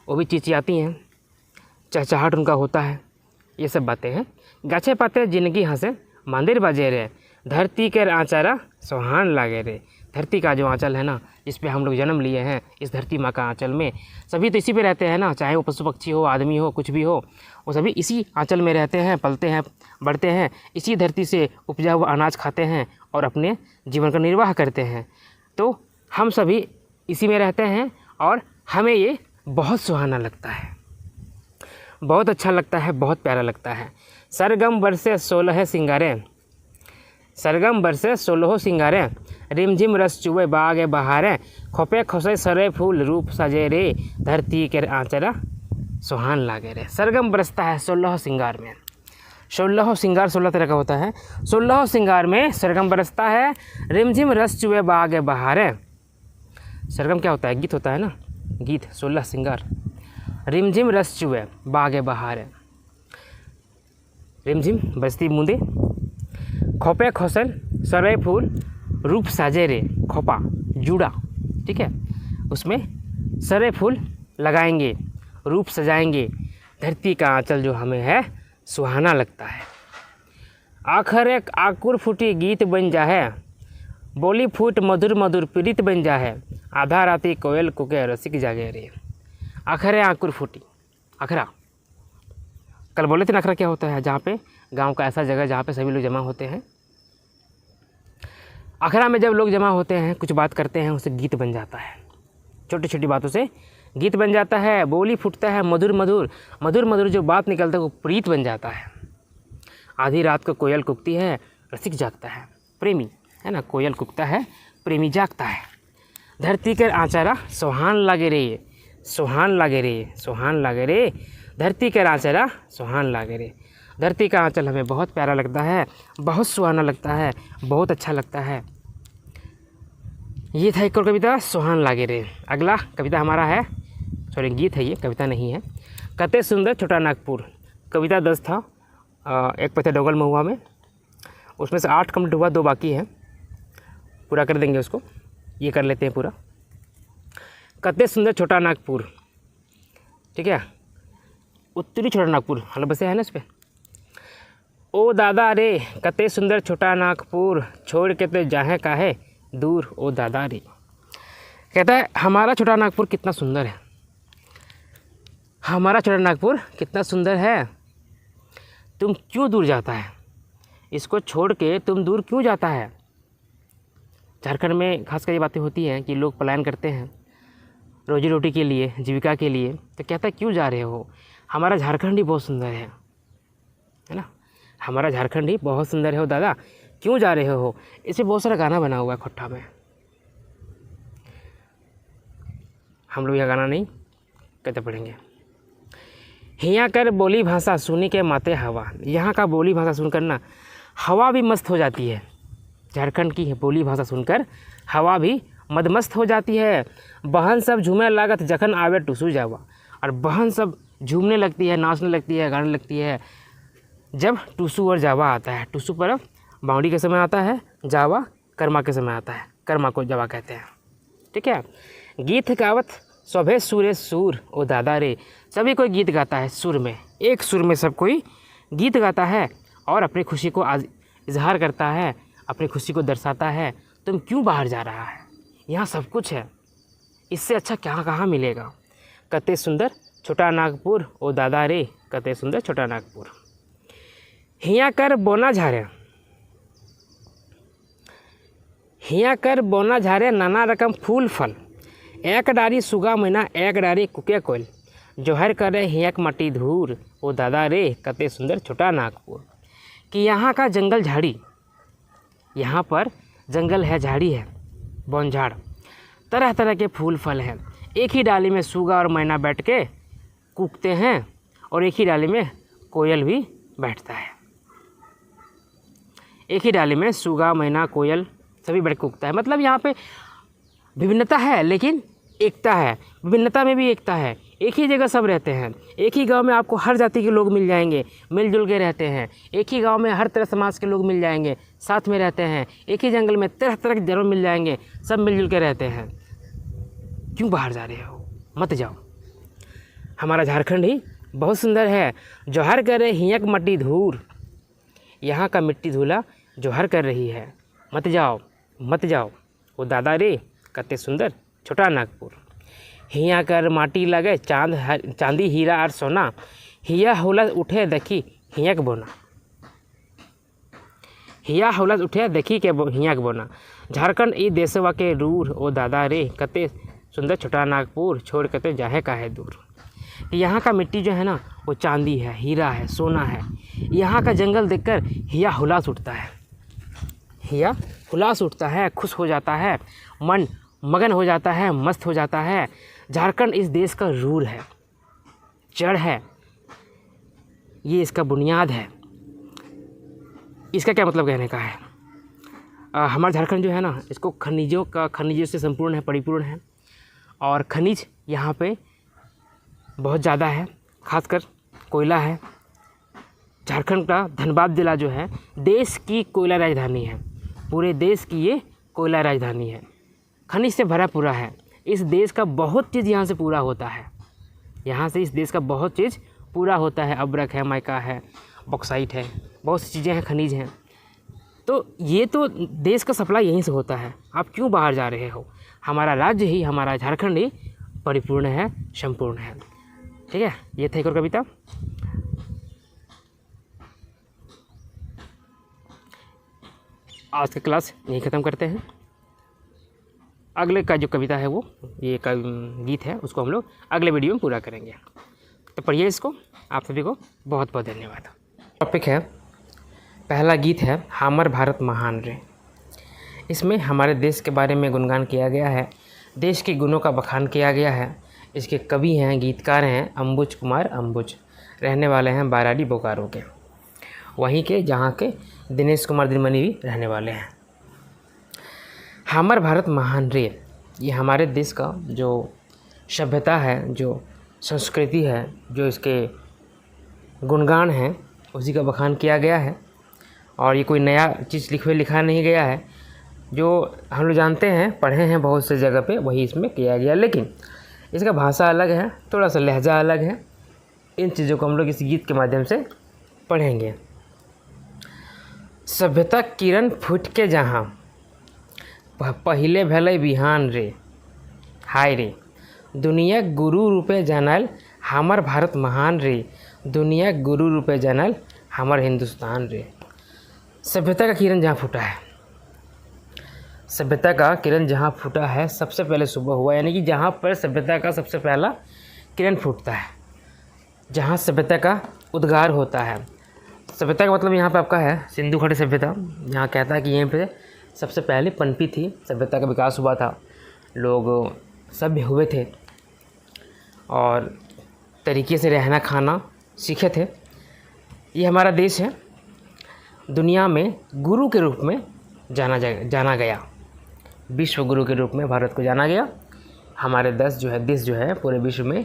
वो भी चिचियाती हैं, चहचहाट उनका होता है। ये सब बातें हैं। गाछे पाते जिंदगी हंसे मंदिर बजे रे, धरती के आंचारा सोहान लागे रे। धरती का जो आंचल है ना, इस पे हम लोग जन्म लिए हैं, इस धरती माँ का आंचल में सभी तो इसी पे रहते हैं ना, चाहे वो पशु पक्षी हो, आदमी हो, कुछ भी हो, वो सभी इसी आंचल में रहते हैं, पलते हैं, बढ़ते हैं। इसी धरती से उपजा हुआ अनाज खाते हैं और अपने जीवन का निर्वाह करते हैं। तो हम सभी इसी में रहते हैं और हमें ये बहुत सुहाना लगता है, बहुत अच्छा लगता है, बहुत प्यारा लगता है। सरगम बरसे 16 सिंगारे, सरगम बरसे 16 सिंगारे, रिमझिम रस चुए बागे बहारे, खोपे खोसे सरे फूल रूप सजे रे, धरती के आंचरा सुहान लागे रे। सरगम बरसता है 16 सिंगार में। 16 सिंगार 16 तरह का होता है। 16 सिंगार में सरगम बरसता है, रिमझिम रस चुए बागे बहारे। सरगम क्या होता है, गीत होता है ना, गीत 16 सिंगार। रिमझिम रस चुए बागे बहारे, रिमझिम बरसती बूंदे, खोपे खोसल सरे फूल रूप साजे रे, खोपा जूड़ा, ठीक है, उसमें सरे फूल लगाएंगे, रूप सजाएंगे। धरती का आंचल जो हमें है सुहाना लगता है। आखर एक आकुर फूटी गीत बन जाए, बोली फूट मधुर मधुर पीड़ित बन जाए, आधा राती कोयल कुके रसिक जागे रे। आखरे आकुर फूटी, अखरा कल बोले थे ना, अखरा क्या होता है, जहाँ पे गांव का ऐसा जगह जहाँ पे सभी लोग जमा होते हैं। अखरा में जब लोग जमा होते हैं, कुछ बात करते हैं, उससे गीत बन जाता है। छोटी छोटी बातों से गीत बन जाता है, बोली फूटता है, मधुर मधुर मधुर मधुर जो बात निकलता है वो प्रीत बन जाता है। आधी रात को कोयल कुकती है, रसिक जागता है, प्रेमी है ना, कोयल कुकता है, प्रेमी जागता है। धरती के आंचारा सुहान लागे रे, सुहान लागे रे, सुहान लागे रे, धरती का आंचल सुहान लागे रे। धरती का आंचल हमें बहुत प्यारा लगता है, बहुत सुहाना लगता है, बहुत अच्छा लगता है। ये था एक और कविता, सुहान लागे रे। अगला कविता हमारा है, सॉरी गीत है, ये कविता नहीं है। कते सुंदर छोटा नागपुर। कविता 10 था, एक पे थे डोगल महुआ में, उसमें से 8 कंप्लीट हुआ, 2 बाकी है, पूरा कर देंगे उसको। ये कर लेते हैं पूरा। कते सुंदर छोटा नागपुर, ठीक है। उत्तरी छोटा नागपुर हल बसे है ना इस पर। ओ दादा रे कते सुंदर छोटा नागपुर, छोड़ के तो जाहे काहे दूर ओ दादा रे। कहता है हमारा छोटा नागपुर कितना सुंदर है, हमारा छोटा नागपुर कितना सुंदर है, तुम क्यों दूर जाता है, इसको छोड़ के तुम दूर क्यों जाता है। झारखंड में खासकर ये बातें होती हैं कि लोग पलायन करते हैं रोजी रोटी के लिए, जीविका के लिए। तो कहता है क्यों जा रहे हो, हमारा झारखंड ही बहुत सुंदर है ना, हमारा झारखंड ही बहुत सुंदर है हो दादा, क्यों जा रहे हो। इसे बहुत सारा गाना बना हुआ है खोट्टा में, हम लोग यह गाना नहीं कहते पढ़ेंगे। हिया कर बोली भाषा सुनी के माते हवा। यहाँ का बोली भाषा सुनकर ना हवा भी मस्त हो जाती है। झारखंड की बोली भाषा सुनकर हवा भी मदमस्त हो जाती है। बहन सब झूमे लागत जखन आवे टुसू जावा। और बहन सब झूमने लगती है, नाचने लगती है, गाने लगती है जब टुसू और जावा आता है। टुसू पर्व बावड़ी के समय आता है, जावा कर्मा के समय आता है, कर्मा को जावा कहते हैं, ठीक है। गीत गावत सभे सुरे सुर ओ दादा रे। सभी कोई गीत गाता है सुर में, एक सुर में सब कोई गीत गाता है और अपनी खुशी को इजहार करता है, अपनी खुशी को दर्शाता है। तुम क्यों बाहर जा रहा है, यहाँ सब कुछ है, इससे अच्छा क्या कहाँ मिलेगा। कते सुंदर छोटा नागपुर ओ दादा रे, कते सुंदर छोटा नागपुर। हिया कर बोना झारे, हिया कर बोना झारे नाना रकम फूल फल। एक डारी सुगा मैना एक डारी कुके कोयल, जोहर करे हियक मटी धूर ओ दादा रे, कते सुंदर छोटा नागपुर। कि यहाँ का जंगल झाड़ी, यहाँ पर जंगल है, झाड़ी है, बौन झाड़, तरह तरह के फूल फल हैं। एक ही डाली में सूगा और मैना बैठ के कूकते हैं और एक ही डाली में कोयल भी बैठता है। एक ही डाली में सूगा मैना कोयल सभी बैठ के कूकता है। मतलब यहाँ पे विभिन्नता है लेकिन एकता है, विभिन्नता में भी एकता है। एक ही जगह सब रहते हैं, एक ही गांव में आपको हर जाति के लोग मिल जाएंगे, मिलजुल के रहते हैं। एक ही गांव में हर तरह समाज के लोग मिल जाएंगे, साथ में रहते हैं। एक ही जंगल में तरह तरह के जानवर मिल जाएंगे, सब मिलजुल के रहते हैं। क्यों बाहर जा रहे हो, मत जाओ, हमारा झारखंड ही बहुत सुंदर है। जोहर करे हियक मट्टी धूर, यहाँ का मिट्टी धूला जोहर कर रही है। मत जाओ, मत जाओ वो दादा रे, कते सुंदर छोटा नागपुर। हिया कर माटी लगे चांदी हीरा और सोना, हिया हौलत उठे देखी हियक बोना। हिया हौलत उठे देखी के हियक बोना। झारखंड ई देशवा के रूर ओ दादा रे, कते सुंदर छोटा नागपुर, छोड़ कते जाहे काहे दूर। यहाँ का मिट्टी जो है ना वो चांदी है, हीरा है, सोना है। यहाँ का जंगल देखकर हिया हुलास उठता है, हिया हुलास उठता है, खुश हो जाता है, मन मगन हो जाता है, मस्त हो जाता है। झारखंड इस देश का रूर है, जड़ है, ये इसका बुनियाद है। इसका क्या मतलब कहने का है, हमारा झारखंड जो है ना इसको खनिजों से संपूर्ण है, परिपूर्ण है। और खनिज यहाँ पे बहुत ज़्यादा है, खासकर कोयला है। झारखंड का धनबाद जिला जो है देश की कोयला राजधानी है, पूरे देश की ये कोयला राजधानी है। खनिज से भरा पूरा है। इस देश का बहुत चीज़ यहाँ से पूरा होता है, यहाँ से इस देश का बहुत चीज़ पूरा होता है। अब्रक है, माइका है, बॉक्साइट है, बहुत सी चीज़ें हैं, खनिज हैं। तो ये तो देश का सप्लाई यहीं से होता है। आप क्यों बाहर जा रहे हो, हमारा राज्य ही, हमारा झारखंड ही परिपूर्ण है, संपूर्ण है, ठीक है। ये था एक और कविता। आज का क्लास यहीं ख़त्म करते हैं। अगले का जो कविता है वो ये गीत है, उसको हम लोग अगले वीडियो में पूरा करेंगे। तो पढ़िए इसको। आप सभी को बहुत बहुत धन्यवाद। टॉपिक है, पहला गीत है हमर भारत महान रे। इसमें हमारे देश के बारे में गुणगान किया गया है, देश के गुणों का बखान किया गया है। इसके कवि हैं, गीतकार हैं अंबुज कुमार अंबुज। रहने वाले हैं बाराडी बोकारो के, वहीं के जहाँ के दिनेश कुमार दिनमनी भी रहने वाले हैं। हमर भारत महान रे, ये हमारे देश का जो सभ्यता है, जो संस्कृति है, जो इसके गुणगान हैं, उसी का बखान किया गया है। और ये कोई नया चीज़ लिखा नहीं गया है, जो हम लोग जानते हैं, पढ़े हैं बहुत से जगह पे, वही इसमें किया गया। लेकिन इसका भाषा अलग है, थोड़ा सा लहजा अलग है। इन चीज़ों को हम लोग इस गीत के माध्यम से पढ़ेंगे। सभ्यता किरण फूट के जहाँ, पहिले भले बिहान रे, हाय रे, दुनिया गुरु रूपे जानल हमर भारत महान रे, दुनिया गुरु रूपे जानल हमर हिंदुस्तान रे। सभ्यता का किरण जहाँ फूटा है, सभ्यता का किरण जहाँ फूटा है, सबसे पहले सुबह हुआ, यानी कि जहाँ पर सभ्यता का सबसे पहला किरण फूटता है, जहाँ सभ्यता का उद्गार होता है। सभ्यता का मतलब यहाँ पे आपका है सिंधु घाटी सभ्यता। यहाँ कहता है कि यहीं पे सबसे पहले पनपी थी, सभ्यता का विकास हुआ था, लोग सभ्य हुए थे और तरीके से रहना खाना सीखे थे। ये हमारा देश है, दुनिया में गुरु के रूप में जाना गया, विश्व गुरु के रूप में भारत को जाना गया। हमारे देश जो है पूरे विश्व में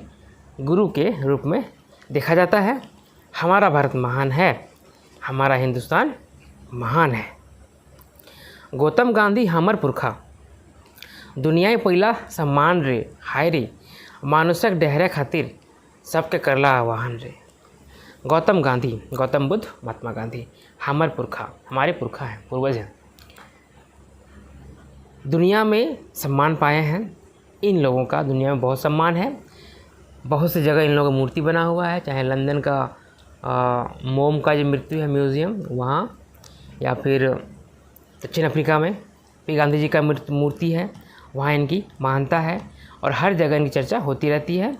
गुरु के रूप में देखा जाता है। हमारा भारत महान है, हमारा हिंदुस्तान महान है। गौतम गांधी हमर पुरखा, दुनिया पहिला सम्मान रे, हाय रे, मानुषक डहरे खातिर सबके करला आह्वान रे। गौतम गांधी, गौतम बुद्ध, महात्मा गांधी, हमर पुरखा, हमारे पुरखा हैं, पूर्वज हैं, दुनिया में सम्मान पाए हैं। इन लोगों का दुनिया में बहुत सम्मान है। बहुत सी जगह इन लोगों का मूर्ति बना हुआ है, चाहे लंदन का मोम का जो मृत्यु है म्यूज़ियम वहाँ, या फिर दक्षिण अफ्रीका में भी गांधी जी का मूर्ति है, वहाँ इनकी महानता है और हर जगह इनकी चर्चा होती रहती है।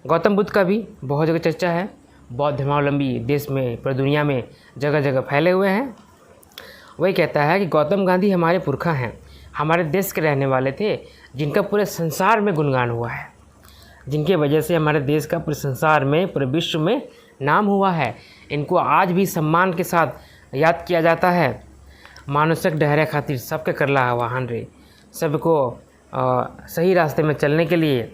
गौतम बुद्ध का भी बहुत जगह चर्चा है। बौद्ध धर्मावलंबी देश में, पूरी दुनिया में जगह जगह फैले हुए हैं। वही कहता है कि गौतम गांधी हमारे पुरखा हैं, हमारे देश के रहने वाले थे, जिनका पूरे संसार में गुणगान हुआ है, जिनके वजह से हमारे देश का पूरे संसार में, पूरे विश्व में नाम हुआ है। इनको आज भी सम्मान के साथ याद किया जाता है। मानुषक डहरे खातिर सबके करला आह्वान रे, सबको सही रास्ते में चलने के लिए,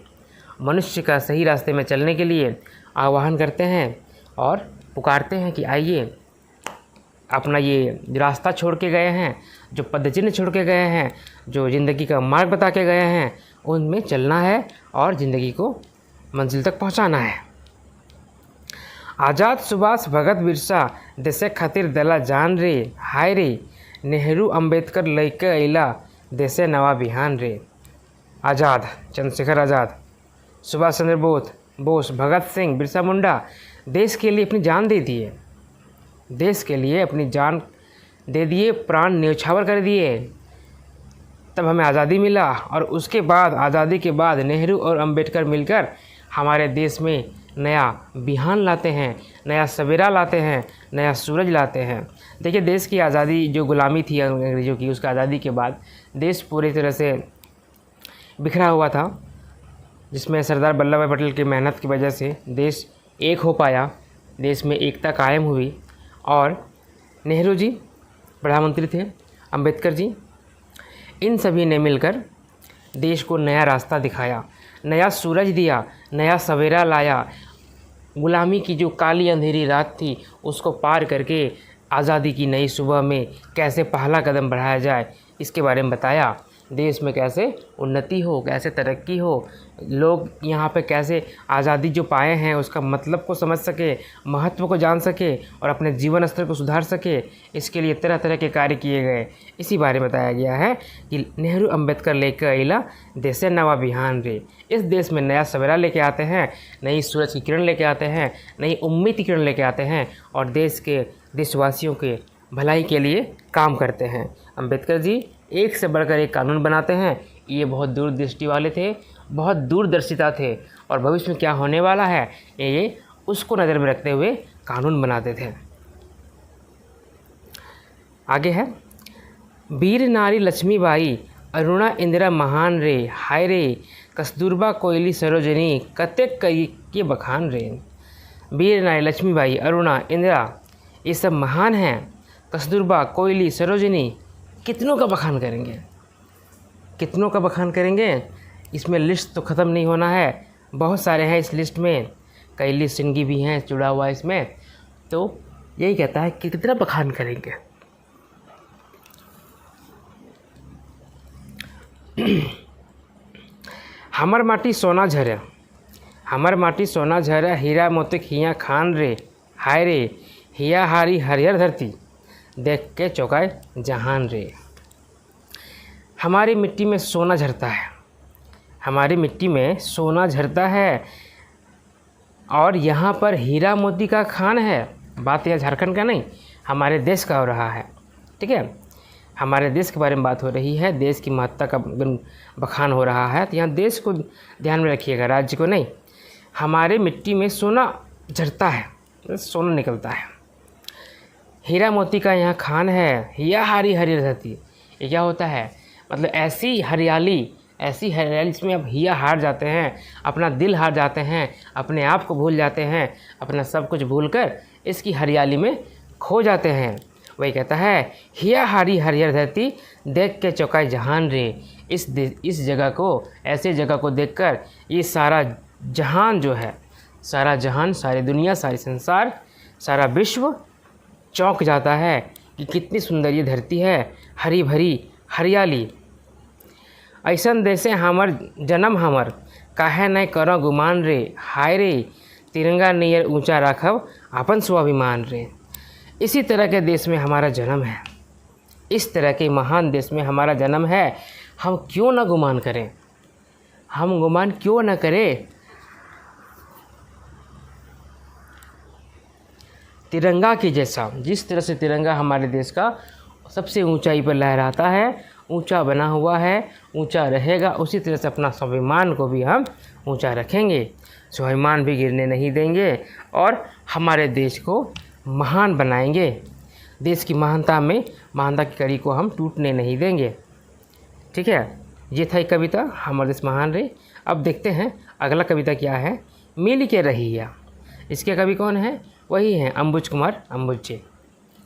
मनुष्य का सही रास्ते में चलने के लिए आह्वान करते हैं और पुकारते हैं कि आइए, अपना ये रास्ता छोड़ के गए हैं, जो पदचिन्ह छोड़ के गए हैं, जो ज़िंदगी का मार्ग बता के गए हैं, उनमें चलना है और ज़िंदगी को मंजिल तक पहुंचाना है। आज़ाद सुभाष भगत बिरसा देश खातिर दला जान रे, हाय रे, नेहरू अंबेडकर लैके अइला देशे नवा बिहान रे। आज़ाद, चंद्रशेखर आज़ाद, सुभाष चंद्र बोस, भगत सिंह, बिरसा मुंडा देश के लिए अपनी जान दे दिए, देश के लिए अपनी जान दे दिए, प्राण न्यौछावर कर दिए, तब हमें आज़ादी मिला। और उसके बाद, आज़ादी के बाद नेहरू और अंबेडकर मिलकर हमारे देश में नया बिहान लाते हैं, नया सवेरा लाते हैं, नया सूरज लाते हैं। देखिए, देश की आज़ादी जो गुलामी थी अंग्रेज़ों की, उसका आज़ादी के बाद देश पूरी तरह से बिखरा हुआ था, जिसमें सरदार वल्लभ भाई पटेल की मेहनत की वजह से देश एक हो पाया, देश में एकता कायम हुई। और नेहरू जी प्रधानमंत्री थे, अंबेडकर जी, इन सभी ने मिलकर देश को नया रास्ता दिखाया, नया सूरज दिया, नया सवेरा लाया। गुलामी की जो काली अंधेरी रात थी, उसको पार करके आज़ादी की नई सुबह में कैसे पहला कदम बढ़ाया जाए, इसके बारे में बताया। देश में कैसे उन्नति हो, कैसे तरक्की हो, लोग यहाँ पे कैसे आज़ादी जो पाए हैं उसका मतलब को समझ सके, महत्व को जान सके और अपने जीवन स्तर को सुधार सके, इसके लिए तरह तरह के कार्य किए गए। इसी बारे में बताया गया है कि नेहरू अंबेडकर लेकर अइला देशे नवा बिहान रे। इस देश में नया सवेरा लेके आते हैं, नई सूरज की किरण लेके आते हैं, नई उम्मीद की किरण लेके आते हैं और देशवासियों के भलाई के लिए काम करते हैं। अंबेडकर जी एक से बढ़कर एक कानून बनाते हैं। ये बहुत दूरदृष्टि वाले थे, बहुत दूरदर्शिता थे और भविष्य में क्या होने वाला है ये उसको नज़र में रखते हुए कानून बनाते थे। आगे है, वीर नारी लक्ष्मीबाई, अरुणा इंदिरा महान रे, हाय रे, कस्तूरबा कोयली सरोजनी, कतेक कई के बखान रे। वीर नारी लक्ष्मीबाई, अरुणा, इंदिरा, ये सब महान हैं। कस्तूरबा, कोयली, सरोजिनी, कितनों का बखान करेंगे, कितनों का बखान करेंगे। इसमें लिस्ट तो ख़त्म नहीं होना है, बहुत सारे हैं इस लिस्ट में, कैली सिंगी भी हैं जुड़ा हुआ इसमें। तो यही कहता है कि कितना बखान करेंगे। हमर माटी सोना झरे, हमर माटी सोना झरे, हीरा मोती हिया खान रे, हाय रे हिया हारी हरियर धरती, देख के चौंकाए जहान रे। हमारी मिट्टी में सोना झरता है, हमारी मिट्टी में सोना झरता है, और यहाँ पर हीरा मोती का खान है। बात यह झारखंड का नहीं, हमारे देश का हो रहा है, ठीक है। हमारे देश के बारे में बात हो रही है, देश की महत्ता का बखान हो रहा है। तो यहाँ देश को ध्यान में रखिएगा, राज्य को नहीं। हमारे मिट्टी में सोना झरता है, सोना निकलता है, हीरा मोती का यहाँ खान है, हिया हारी हरियर धरती। ये क्या होता है, मतलब ऐसी हरियाली इसमें आप हिया हार जाते हैं, अपना दिल हार जाते हैं, अपने आप को भूल जाते हैं, अपना सब कुछ भूलकर इसकी हरियाली में खो जाते हैं। वही कहता है हिया हारी हरियर धरती, देख के चौंकाए जहान रे। इस जगह को, ऐसे जगह को देखकर ये सारा जहान जो है, सारा जहान, सारी दुनिया, सारी संसार, सारा विश्व चौंक जाता है कि कितनी सुंदर ये धरती है, हरी भरी हरियाली। ऐसन देशे हमर जन्म हमर, काहे नहीं करो गुमान रे, हाय रे तिरंगा नियर ऊंचा राखब अपन स्वाभिमान रे। इसी तरह के देश में हमारा जन्म है, इस तरह के महान देश में हमारा जन्म है, हम क्यों ना गुमान करें, हम गुमान क्यों ना करें। तिरंगा की जैसा, जिस तरह से तिरंगा हमारे देश का सबसे ऊंचाई पर लहराता है, ऊंचा बना हुआ है, ऊंचा रहेगा, उसी तरह से अपना स्वाभिमान को भी हम ऊंचा रखेंगे, स्वाभिमान भी गिरने नहीं देंगे और हमारे देश को महान बनाएंगे। देश की महानता में, महानता की कड़ी को हम टूटने नहीं देंगे, ठीक है। ये था एक कविता, हमारे देश महान रे। अब देखते हैं अगला कविता क्या है, मिल के रहिया। इसके कवि कौन है, वही हैं अंबुज कुमार अम्बुजे,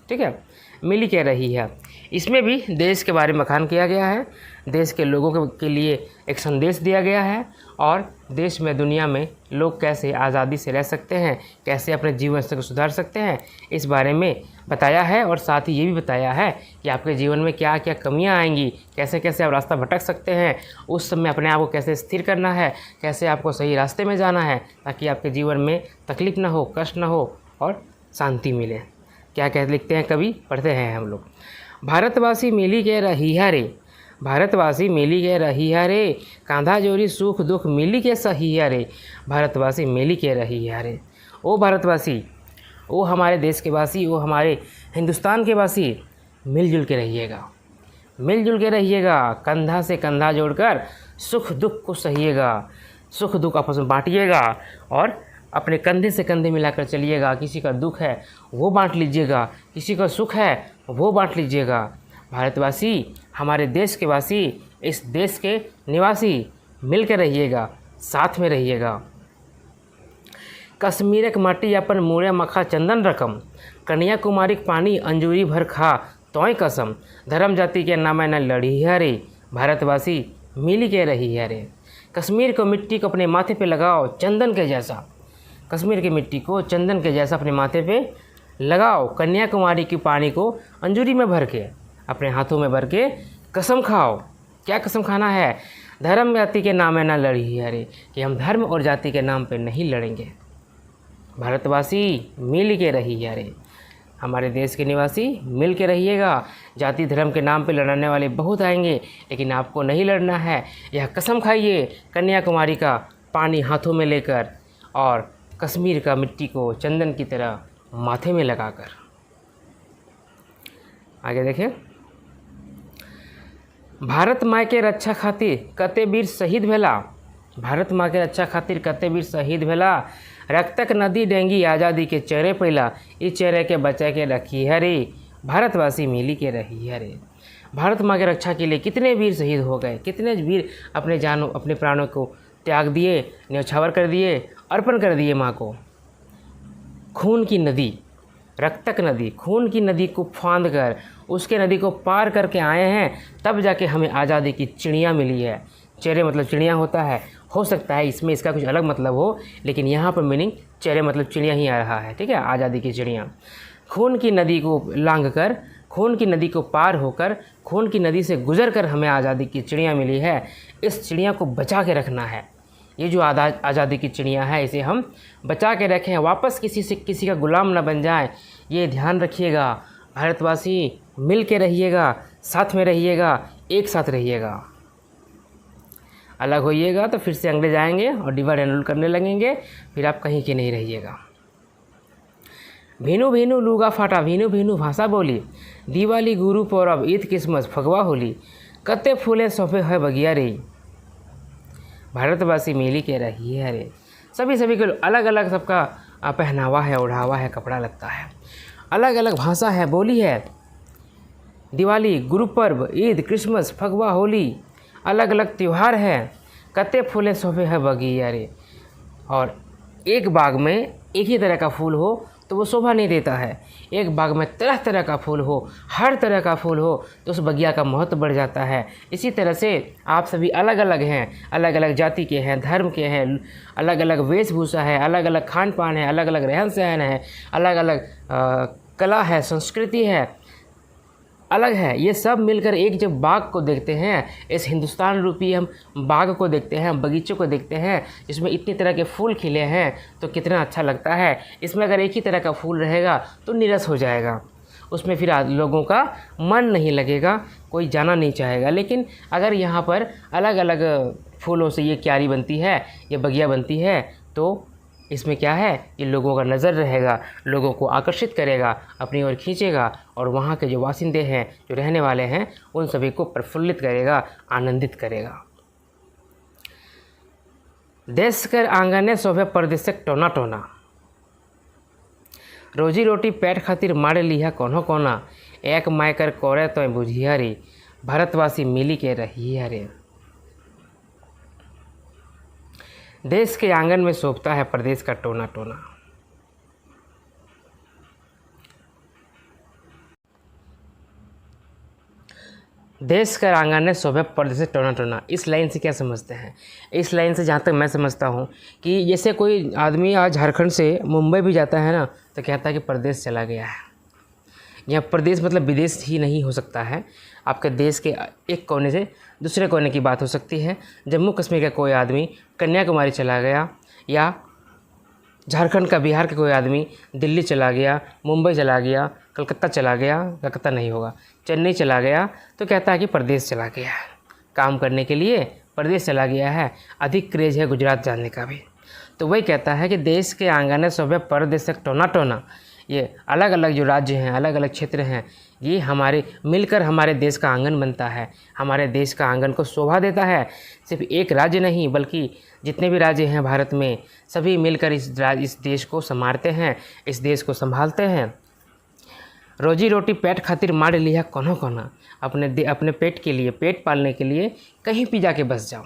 ठीक है। मिल के रहिया, इसमें भी देश के बारे में बखान किया गया है, देश के लोगों के लिए एक संदेश दिया गया है, और देश में, दुनिया में लोग कैसे आज़ादी से रह सकते हैं, कैसे अपने जीवन स्तर को सुधार सकते हैं, इस बारे में बताया है। और साथ ही ये भी बताया है कि आपके जीवन में क्या क्या कमियां आएंगी, कैसे कैसे आप रास्ता भटक सकते हैं, उस समय अपने आप को कैसे स्थिर करना है, कैसे आपको सही रास्ते में जाना है, ताकि आपके जीवन में तकलीफ ना हो, कष्ट ना हो और शांति मिले। क्या कह लिखते हैं कवि, पढ़ते हैं हम लोग। भारतवासी मिली के रहिया रे, भारतवासी मिली के रहिया रे, कांधा जोरी सुख दुख मिली के सहिया रे, भारतवासी मिली के रहिया रे। ओ भारतवासी, ओ हमारे देश के वासी, ओ हमारे हिंदुस्तान के वासी, मिलजुल के रहिएगा, मिलजुल के रहिएगा, कंधा से कंधा जोड़कर सुख दुख को सहिएगा, सुख दुख आपस में बांटिएगा और अपने कंधे से कंधे मिलाकर चलिएगा। किसी का दुख है वो बांट लीजिएगा, किसी का सुख है वो बांट लीजिएगा। भारतवासी, हमारे देश के वासी, इस देश के निवासी, मिल कर रहिएगा, साथ में रहिएगा। कश्मीर के माटी अपन मुड़े मखा चंदन रकम, कन्याकुमारी पानी अंजूरी भर खा तोय कसम, धर्म जाति के नाम न लड़ी है रे, भारतवासी मिल के रही है रे। कश्मीर को मिट्टी को अपने माथे पे लगाओ चंदन के जैसा, कश्मीर की मिट्टी को चंदन के जैसा अपने माथे पे लगाओ, कन्याकुमारी की पानी को अंजूरी में भर के अपने हाथों में भर के कसम खाओ। क्या कसम खाना है, धर्म जाति के नाम में ना लड़ी है रे, कि हम धर्म और जाति के नाम पे नहीं लड़ेंगे। भारतवासी मिल के रहिए रे, हमारे देश के निवासी मिल के रहिएगा। जाति धर्म के नाम पे लड़ने वाले बहुत आएंगे, लेकिन आपको नहीं लड़ना है। यह कसम खाइए कन्याकुमारी का पानी हाथों में लेकर और कश्मीर का मिट्टी को चंदन की तरह माथे में लगाकर। आगे देखें, भारत माँ के रक्षा खातिर कते वीर शहीद भेला, भारत माँ के रक्षा खातिर कते वीर शहीद भेला, रक्तक नदी डेंगी आज़ादी के चेहरे पैला, इस चेहरे के बचा के रखी है रे, भारतवासी मिली के रही है रे। भारत माँ की रक्षा के लिए कितने वीर शहीद हो गए, कितने वीर अपने जानों अपने प्राणों को त्याग दिए, न्यौछावर कर दिए, अर्पण कर दिए माँ को। खून की नदी, रक्तक नदी, खून की नदी को फांद कर उसके नदी को पार करके आए हैं, तब जाके हमें आज़ादी की चिड़िया मिली है। चेहरे मतलब चिड़िया होता है, हो सकता है इसमें इसका कुछ अलग मतलब हो, लेकिन यहाँ पर मीनिंग चेहरे मतलब चिड़िया ही आ रहा है। ठीक है, आज़ादी की चिड़िया। खून की नदी को लांघ कर, खून की नदी को पार होकर, खून की नदी से गुजर कर हमें आज़ादी की चिड़िया मिली है। इस चिड़िया को बचा के रखना है। ये जो आज़ादी की चिड़िया है, इसे हम बचा के रखें, वापस किसी का गुलाम ना बन जाए, ये ध्यान रखिएगा। भारतवासी मिल के रहिएगा, साथ में रहिएगा, एक साथ रहिएगा। अलग होइएगा तो फिर से अंग्रेज आएंगे और डिवाइड एंड रूल करने लगेंगे, फिर आप कहीं के नहीं रहिएगा। भीनु भीनु लूगा फाटा, भीनु भीनु भाषा बोली, दिवाली गुरु पौरब ईद क्रिसमस फगवा होली, कत्ते फूले सौंपे है बगिया रे। भारतवासी मिली के रहिए अरे। सभी के अलग अलग सबका पहनावा है, ओढ़ावा है, कपड़ा लगता है, अलग अलग भाषा है, बोली है। दिवाली, गुरु पर्व, ईद, क्रिसमस, फगवा, होली, अलग अलग त्यौहार है। कत्ते फूले सौंपे है बगिया रे। और एक बाग में एक ही तरह का फूल हो तो वो शोभा नहीं देता है। एक बाग में तरह तरह का फूल हो, हर तरह का फूल हो, तो उस बगिया का महत्व बढ़ जाता है। इसी तरह से आप सभी अलग अलग हैं, अलग अलग जाति के हैं, धर्म के हैं, अलग अलग वेशभूषा है, अलग अलग खान पान है, अलग अलग रहन सहन है, अलग अलग कला है, संस्कृति है, अलग है। ये सब मिलकर एक जब बाग को देखते हैं, इस हिंदुस्तान रूपी हम बाग को देखते हैं, बगीचों को देखते हैं, इसमें इतनी तरह के फूल खिले हैं, तो कितना अच्छा लगता है। इसमें अगर एक ही तरह का फूल रहेगा तो नीरस हो जाएगा, उसमें फिर लोगों का मन नहीं लगेगा, कोई जाना नहीं चाहेगा। लेकिन अगर यहाँ पर अलग अलग फूलों से ये क्यारी बनती है, ये बगिया बनती है, तो इसमें क्या है, ये लोगों का नज़र रहेगा, लोगों को आकर्षित करेगा, अपनी ओर खींचेगा, और वहाँ के जो वासिंदे हैं, जो रहने वाले हैं, उन सभी को प्रफुल्लित करेगा, आनंदित करेगा। देश कर आंगने शोभे परदेशक टोना टोना, रोजी रोटी पेट खातिर मारे लिहा कोनो कोना, एक माय कर कोरे तो बुझिया रे। भारतवासी मिली के रहिए रे। देश के आंगन में शोभता है प्रदेश का टोना टोना। देश का आंगन में शोभे प्रदेश से टोना टोना, इस लाइन से क्या समझते हैं? इस लाइन से जहाँ तक मैं समझता हूँ कि जैसे कोई आदमी आज झारखंड से मुंबई भी जाता है ना, तो कहता है कि प्रदेश चला गया है। यहाँ प्रदेश मतलब विदेश ही नहीं हो सकता है, आपके देश के एक कोने से दूसरे कोने की बात हो सकती है। जम्मू कश्मीर का कोई आदमी कन्याकुमारी चला गया, या झारखंड का, बिहार का कोई आदमी दिल्ली चला गया, मुंबई चला गया, कलकत्ता चला गया, कलकत्ता नहीं होगा, चेन्नई चला गया, तो कहता है कि प्रदेश चला गया है। काम करने के लिए प्रदेश चला गया है। अधिक क्रेज है गुजरात जाने का भी, तो वही कहता है कि देश के आंगन शोभे परदेशक टोना टोना। ये अलग अलग जो राज्य हैं, अलग अलग क्षेत्र हैं, ये हमारे मिलकर हमारे देश का आंगन बनता है, हमारे देश का आंगन को शोभा देता है। सिर्फ एक राज्य नहीं, बल्कि जितने भी राज्य हैं भारत में, सभी मिलकर इस देश को संवारते हैं, इस देश को संभालते हैं। रोजी रोटी पेट खातिर मार लिया कोनो कोना, अपने पेट के लिए, पेट पालने के लिए कहीं भी जाके बस जाओ,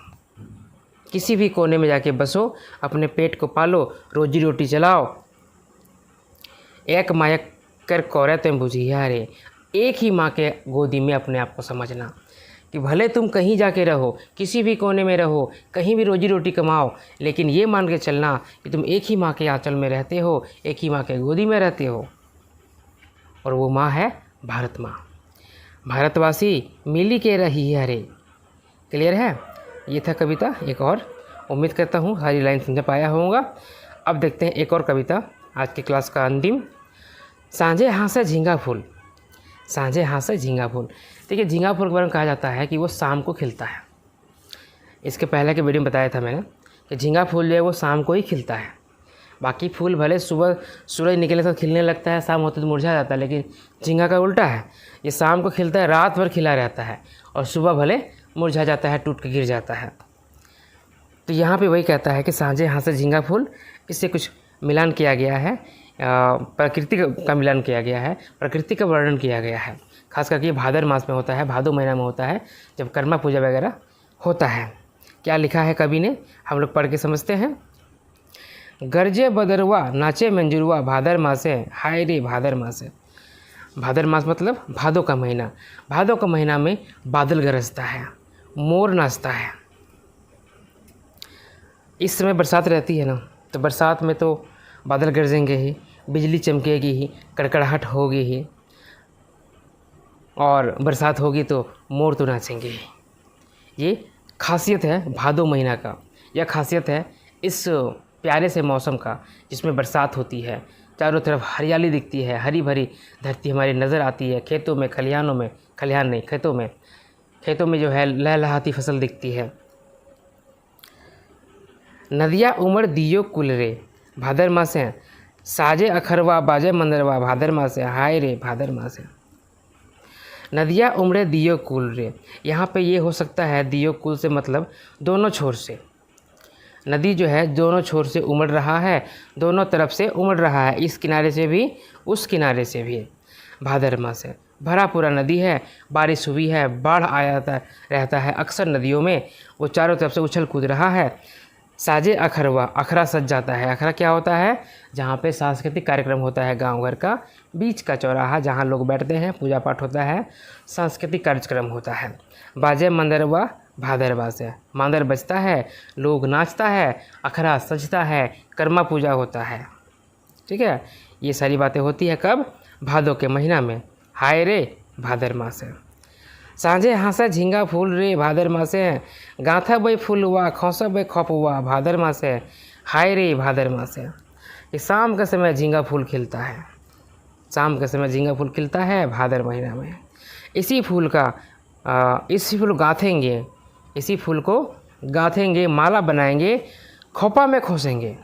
किसी भी कोने में जाके बसो, अपने पेट को पालो, रोजी रोटी चलाओ। एक माया कर कौरे तुम बुझिया रे। एक ही माँ के गोदी में अपने आप को समझना कि भले तुम कहीं जाके रहो, किसी भी कोने में रहो, कहीं भी रोजी रोटी कमाओ, लेकिन ये मान के चलना कि तुम एक ही माँ के आंचल में रहते हो, एक ही माँ के गोदी में रहते हो, और वो माँ है भारत माँ। भारतवासी मिली के रही है रे। क्लियर है? ये था कविता। एक और, उम्मीद करता हूँ सारी लाइन समझ पाया होगा। अब देखते हैं एक और कविता, आज की क्लास का अंतिम। सांझे हाँसे झींगा फूल, सांझे हाँसे झींगा फूल। देखिए, झींगा फूल के बारे में कहा जाता है कि वो शाम को खिलता है। इसके पहले के वीडियो में बताया था मैंने कि झींगा फूल जो है वो शाम को ही खिलता है। बाकी फूल भले सुबह सूरज निकलने से खिलने लगता है, शाम होते तो मुरझा जाता है, लेकिन झींगा का उल्टा है, ये शाम को खिलता है, रात भर खिला रहता है, और सुबह भले मुरझा जाता है, टूट के गिर जाता है। तो यहाँ पे वही कहता है कि सांझे हाँसे झींगा फूल, इससे कुछ मिलान किया गया है, प्रकृति का मिलान किया गया है, प्रकृति का वर्णन किया गया है। खास करके भादर मास में होता है, भादो महीना में होता है, जब कर्मा पूजा वगैरह होता है। क्या लिखा है कवि ने, हम लोग पढ़ के समझते हैं। गरजे बदरवा नाचे मंजुरवा भादर मासे, हाय रे भादर मासे। भादर मास मतलब भादों का महीना। भादों का महीना में बादल गरजता है, मोर नाचता है। इस समय बरसात रहती है ना, तो बरसात में तो बादल गरजेंगे ही, बिजली चमकेगी ही, कड़कड़ाहट होगी ही, और बरसात होगी तो मोर तो नाचेंगे ही। ये खासियत है भादों महीना का, यह खासियत है इस प्यारे से मौसम का जिसमें बरसात होती है, चारों तरफ हरियाली दिखती है, हरी भरी धरती हमारी नज़र आती है, खेतों में, खलिहानों में, खलिहान नहीं खेतों में जो है लहलहाती फसल दिखती है। नदिया उमड़ दियो कुल रे भादर मासे, साजे अखरवा बाजे मंदरवा भादर मासे, हाय रे भादर मासे। नदिया उमड़े दियो कुल रे, यहाँ पे ये हो सकता है दियो कुल से मतलब दोनों छोर से। नदी जो है दोनों छोर से उमड़ रहा है, दोनों तरफ से उमड़ रहा है, इस किनारे से भी उस किनारे से भी। भादर मास है, भरा पूरा नदी है, बारिश हुई है, बाढ़ आया रहता है अक्सर नदियों में, वो चारों तरफ से उछल कूद रहा है। साजे अखरवा, अखरा सज जाता है। अखरा क्या होता है? जहाँ पे सांस्कृतिक कार्यक्रम होता है, गांव घर का बीच का चौराहा जहाँ लोग बैठते हैं, पूजा पाठ होता है, सांस्कृतिक कार्यक्रम होता है। बाजे मंदरवा भादरवा से, मांदर बजता है, लोग नाचता है, अखरा सजता है, कर्मा पूजा होता है। ठीक है, ये सारी बातें होती है कब? भादों के महीना में। हाय रे भादर मास है। सांझे हाँसा झींगा फूल रे भादर मासे, गाथा बई फूल हुआ खौसा बई खप हुआ भादर मासे, हाय रे भादर मासे। ये शाम के समय झींगा फूल खिलता है, शाम के समय झींगा फूल खिलता है भादर महीना में। इसी फूल गाथेंगे, इसी फूल को गाथेंगे, माला बनाएंगे, खोपा में खोसेंगे,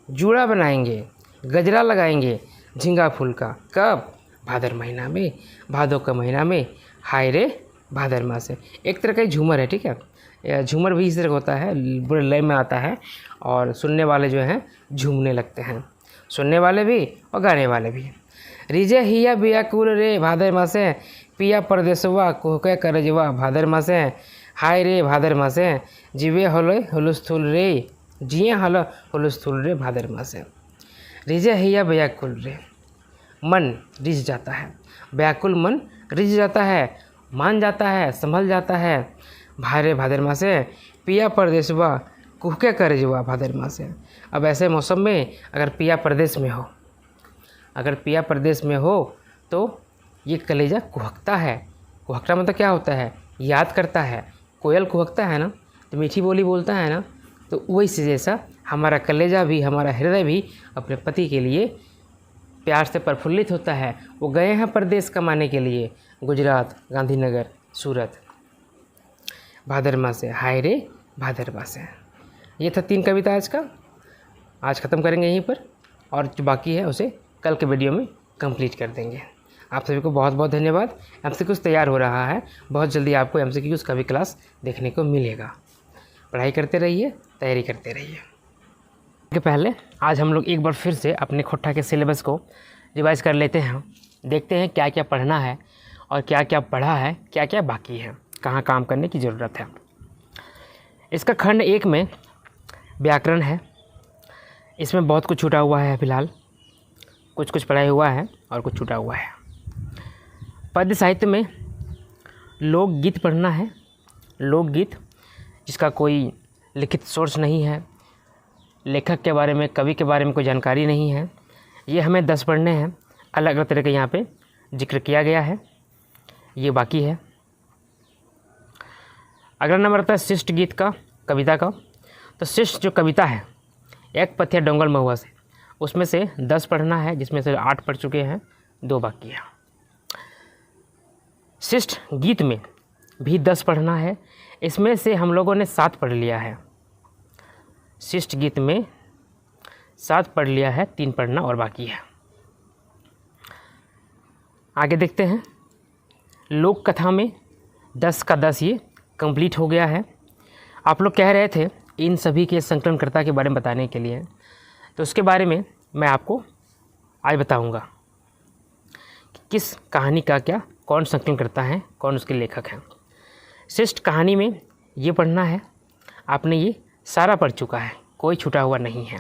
जूड़ा बनाएंगे, गजरा लगाएंगे झींगा फूल का। कब? भादर महीना में, भादों का महीना में। हाय रे भादर मास है। एक तरह का झूमर है, ठीक है, झूमर भी इस तरह होता है, बुरे लय में आता है और सुनने वाले जो हैं झूमने लगते हैं, सुनने वाले भी और गाने वाले भी। रिजे हिया बिया कुल रे भादर मासे, पिया परदेसवा कोहके करजवा भादर मासे, हाय रे भादर मासे। जीवे हलो हुलस्थुल रे, जिए हलो हुलस्थुल रे भादर मासे। रिजे हिया बिया कुल रे, मन रिझ जाता है, व्याकुल मन रिझ जाता है, मान जाता है, संभल जाता है। भारे भादर मासे, पिया परदेसवा कुहके करजवा भादर मासे। अब ऐसे मौसम में अगर पिया प्रदेश में हो, अगर पिया प्रदेश में हो तो ये कलेजा कुहकता है। कुहकता मतलब क्या होता है? याद करता है। कोयल कुहकता है ना, तो मीठी बोली बोलता है ना, तो वही से जैसा हमारा कलेजा भी, हमारा हृदय भी अपने पति के लिए प्यार से प्रफुल्लित होता है। वो गए हैं परदेश कमाने के लिए, गुजरात, गांधीनगर, सूरत। भादर मास है, हाय रे भादर मास है। ये था 3 कविता आज ख़त्म करेंगे यहीं पर, और जो बाकी है उसे कल के वीडियो में कंप्लीट कर देंगे। आप सभी को बहुत बहुत धन्यवाद। MCQs तैयार हो रहा है, बहुत जल्दी आपको MCQs का भी क्लास देखने को मिलेगा। पढ़ाई करते रहिए, तैयारी करते रहिए। के पहले आज हम लोग एक बार फिर से अपने खोट्टा के सिलेबस को रिवाइज़ कर लेते हैं, देखते हैं क्या क्या पढ़ना है और क्या क्या पढ़ा है, क्या क्या बाकी है, कहाँ काम करने की ज़रूरत है। इसका खंड 1 में व्याकरण है, इसमें बहुत कुछ छूटा हुआ है, फिलहाल कुछ पढ़ाई हुआ है और कुछ छूटा हुआ है। पद्य साहित्य में लोकगीत पढ़ना है। लोकगीत जिसका कोई लिखित सोर्स नहीं है, लेखक के बारे में, कवि के बारे में कोई जानकारी नहीं है, ये हमें 10 पढ़ने हैं। अलग अलग तरह के यहाँ पे जिक्र किया गया है, ये बाकी है। अगला नंबर आता है शिष्ट गीत का, कविता का। तो शिष्ट जो कविता है, एक पथिया डोंगल महुआ से, उसमें से 10 पढ़ना है, जिसमें से 8 पढ़ चुके हैं, 2 बाकी है। शिष्ट गीत में भी 10 पढ़ना है, इसमें से हम लोगों ने 7 पढ़ लिया है। शिष्ट गीत में 7 पढ़ लिया है, 3 पढ़ना और बाकी है। आगे देखते हैं। लोक कथा में 10 का 10 ये कंप्लीट हो गया है। आप लोग कह रहे थे इन सभी के संकलनकर्ता के बारे में बताने के लिए, तो उसके बारे में मैं आपको आज बताऊंगा कि किस कहानी का क्या, कौन संकलन करता है, कौन उसके लेखक हैं। शिष्ट कहानी में ये पढ़ना है, आपने ये सारा पढ़ चुका है, कोई छूटा हुआ नहीं है।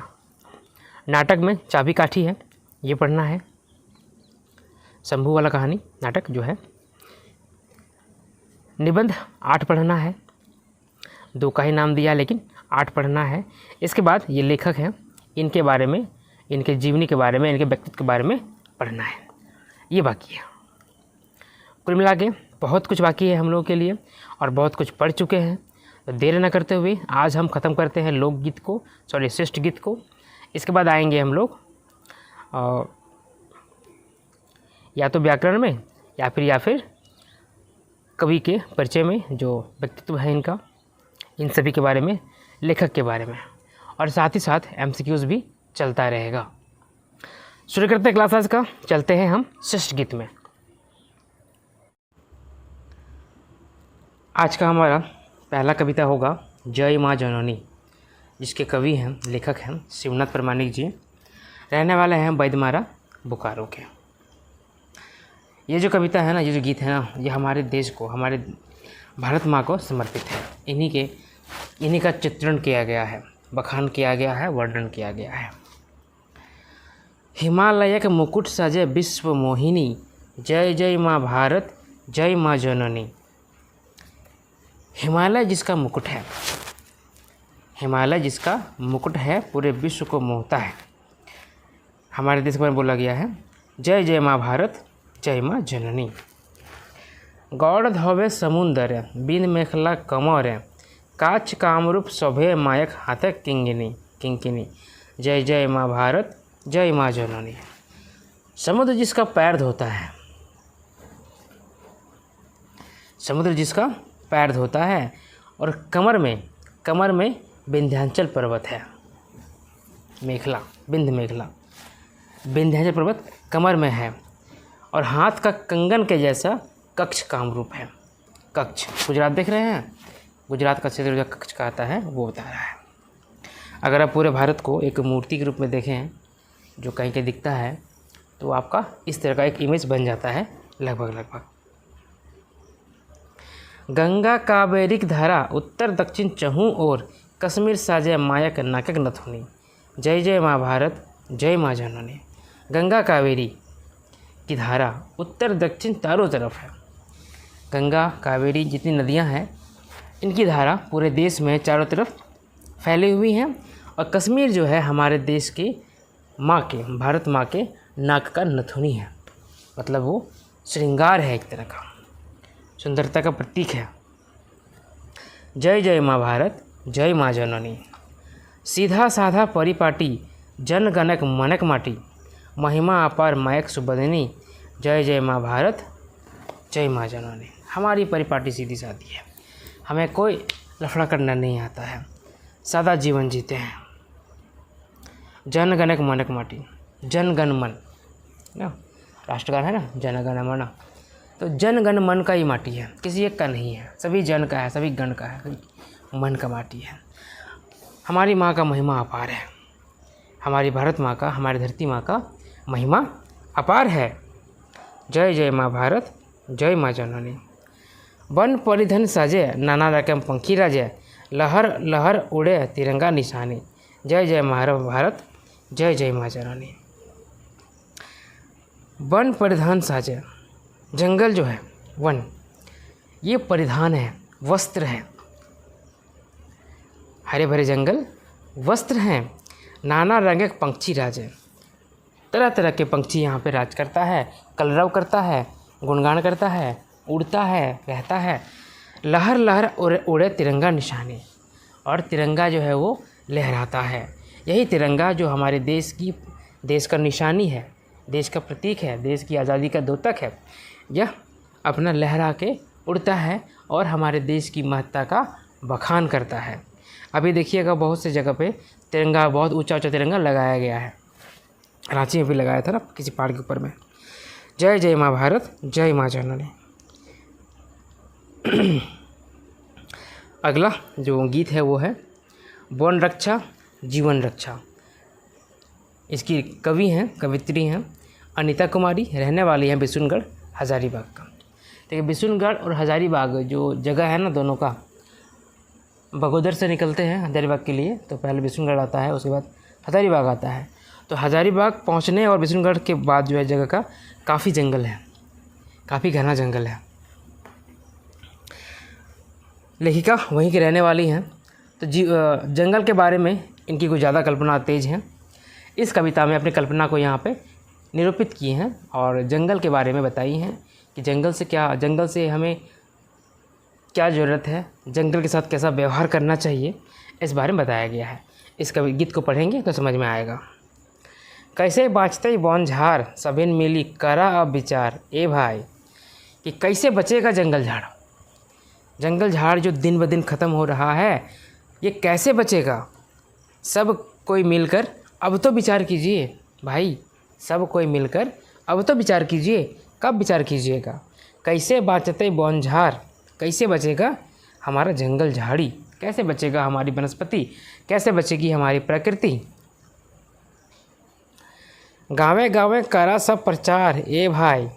नाटक में चाबी काठी है, ये पढ़ना है। शंभू वाला कहानी नाटक जो है। निबंध 8 पढ़ना है, 2 का ही नाम दिया लेकिन 8 पढ़ना है। इसके बाद ये लेखक हैं, इनके बारे में, इनके जीवनी के बारे में, इनके व्यक्तित्व के बारे में पढ़ना है। ये बाकी है। कुल मिला के बहुत कुछ बाकी है हम लोगों के लिए और बहुत कुछ पढ़ चुके हैं। तो देर न करते हुए आज हम ख़त्म करते हैं लोकगीत को, श्रेष्ठ गीत को। इसके बाद आएंगे हम लोग या तो व्याकरण में या फिर कवि के परिचय में, जो व्यक्तित्व है इनका, इन सभी के बारे में, लेखक के बारे में, और साथ ही साथ MCQs भी चलता रहेगा। शुरू करते हैं क्लास आज का। चलते हैं हम श्रेष्ठ गीत में। आज का हमारा पहला कविता होगा जय माँ जननी, जिसके कवि हैं, लेखक हैं शिवनाथ प्रमाणिक जी। रहने वाले हैं बैदमारा बोकारो के। ये जो कविता है ना, ये जो गीत है ना, ये हमारे देश को, हमारे भारत माँ को समर्पित है। इन्हीं का चित्रण किया गया है, बखान किया गया है, वर्णन किया गया है। हिमालय के मुकुट सजे विश्व मोहिनी, जय जय माँ भारत, जय माँ जननी। हिमालय जिसका मुकुट है, हिमालय जिसका मुकुट है, पूरे विश्व को मोहता है। हमारे देश में बोला गया है जय जय माँ भारत, जय माँ जननी। गौड़ धोवे समुंदर, बिन मेखला कमर, काच कामरूप शोभे मायक हाथे किंकिनी। जय जय माँ भारत, जय माँ जननी। समुद्र जिसका पैर धोता है, समुद्र जिसका पैर धोता है, और कमर में विंध्याचल पर्वत है। मेखला, विंध्याचल पर्वत कमर में है, और हाथ का कंगन के जैसा कक्ष कामरूप है। कक्ष गुजरात देख रहे हैं, गुजरात का क्षेत्र जो कक्ष कहता है वो बता रहा है। अगर आप पूरे भारत को एक मूर्ति के रूप में देखें जो कहीं के दिखता है, तो आपका इस तरह का एक इमेज बन जाता है लगभग। गंगा कावेरिक धारा उत्तर दक्षिण चहूँ और कश्मीर साजे मायक नाकक नथुनी। जय जय माँ भारत, जय माँ जननी। गंगा कावेरी की धारा उत्तर दक्षिण चारों तरफ है। गंगा कावेरी जितनी नदियाँ हैं, इनकी धारा पूरे देश में चारों तरफ फैली हुई हैं, और कश्मीर जो है हमारे देश की माँ के, भारत माँ के नाक का नथुनी है। मतलब वो श्रृंगार है, एक तरह का सुंदरता का प्रतीक है। जय जय माँ भारत, जय माँ जननी। सीधा साधा परिपाटी, जन गणक मनक माटी, महिमा अपार मायक सुबदनी। जय जय माँ भारत, जय माँ जननी। हमारी परिपाटी सीधी सादी है, हमें कोई लफड़ा करना नहीं आता है, सादा जीवन जीते हैं। जन गणक मनक माटी, जन गण मन ना, राष्ट्रगान है ना, जन गण मन। तो जन गण मन का ही माटी है, किसी एक का नहीं है, सभी जन का है, सभी गण का है, मन का माटी है। हमारी माँ का महिमा अपार है, हमारी भारत माँ का, हमारी धरती माँ का महिमा अपार है। जय जय माँ भारत, जय माँ जननी। वन परिधन साजे, नाना रकम पंखी राजे, लहर लहर उड़े तिरंगा निशानी। जय जय माँ भारत, जय जय माँ जननी। वन परिधान साजे, जंगल जो है, वन, ये परिधान है, वस्त्र है। हरे भरे जंगल वस्त्र हैं। नाना रंग के पंक्षी राजे, तरह तरह के पंक्षी यहाँ पे राज करता है, कलरव करता है, गुणगान करता है, उड़ता है, रहता है। लहर लहर उड़े तिरंगा निशानी, और तिरंगा जो है वो लहराता है। यही तिरंगा जो हमारे देश का निशानी है, देश का प्रतीक है, देश की आज़ादी का द्योतक है, यह अपना लहरा के उड़ता है और हमारे देश की महत्ता का बखान करता है। अभी देखिएगा बहुत से जगह पे तिरंगा, बहुत ऊंचा ऊंचा तिरंगा लगाया गया है। रांची में भी लगाया था ना, किसी पहाड़ के ऊपर में। जय जय माँ भारत, जय माँ जननी। अगला जो गीत है वो है वन रक्षा जीवन रक्षा। इसकी कवि हैं, कवित्री हैं अनीता कुमारी, रहने वाली हैं बिशुनगढ़ हज़ारीबाग का। देखिए बिशुनगढ़ और हज़ारीबाग जो जगह है ना, दोनों का, बगोदर से निकलते हैं हज़ारीबाग के लिए तो पहले बिशुनगढ़ आता है, उसके बाद हज़ारीबाग आता है। तो हजारीबाग पहुंचने और विष्णुगढ़ के बाद जो है जगह का काफ़ी जंगल है, काफ़ी घना जंगल है। लेखिका वहीं की रहने वाली हैं, तो जंगल के बारे में इनकी कुछ ज़्यादा कल्पना तेज है। इस कविता में अपनी कल्पना को यहाँ पे निरूपित किए हैं और जंगल के बारे में बताई हैं कि जंगल से हमें क्या ज़रूरत है, जंगल के साथ कैसा व्यवहार करना चाहिए, इस बारे में बताया गया है। इस गीत को पढ़ेंगे तो समझ में आएगा। कैसे बाँचते बौन झार सभिन मिली करा अब विचार, ए भाई कि कैसे बचेगा जंगल झाड़। जंगल झाड़ जो दिन ब दिन ख़त्म हो रहा है, ये कैसे बचेगा। सब कोई मिलकर अब तो विचार कीजिए भाई, सब कोई मिलकर अब तो विचार कीजिए। कब विचार कीजिएगा। कैसे बाँचते बौन झार, कैसे बचेगा हमारा जंगल झाड़ी, कैसे बचेगा हमारी वनस्पति, कैसे बचेगी हमारी प्रकृति। गाँवे गाँवे करा सब प्रचार, ए भाई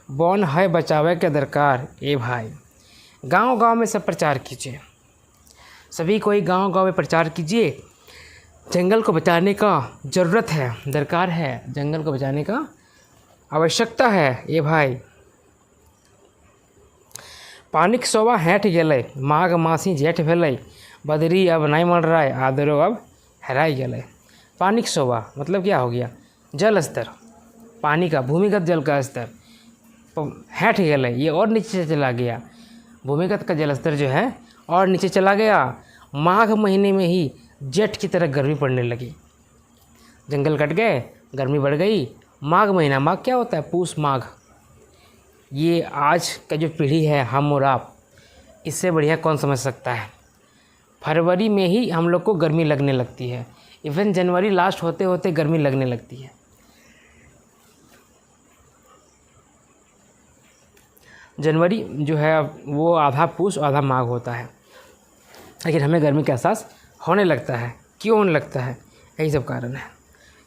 बौन है बचावे के दरकार, ए भाई। गांव गांव में सब प्रचार कीजिए, सभी कोई गांव गांव में प्रचार कीजिए। जंगल को बचाने का ज़रूरत है, दरकार है, जंगल को बचाने का आवश्यकता है, ए भाई। पानिक सोवा हैठ गेलै, माघ मासी जेठ भेलै, बदरी अब नहीं मंडराय, आदरो अब हेराई गेलै। पानिक सोवा मतलब क्या हो गया, जल स्तर, पानी का भूमिगत जल का स्तर हैठ गेलै, ये और नीचे चला गया। भूमिगत का जल स्तर जो है और नीचे चला गया। माघ महीने में ही जेठ की तरह गर्मी पड़ने लगी। जंगल कट गए, गर्मी बढ़ गई। माघ महीना, माघ क्या होता है, पूस माघ। ये आज का जो पीढ़ी है, हम और आप, इससे बढ़िया कौन समझ सकता है। फरवरी में ही हम लोग को गर्मी लगने लगती है, इवन जनवरी लास्ट होते होते गर्मी लगने लगती है। जनवरी जो है वो आधा पूस आधा माघ होता है, लेकिन हमें गर्मी का एहसास होने लगता है। क्यों होने लगता है, यही सब कारण है।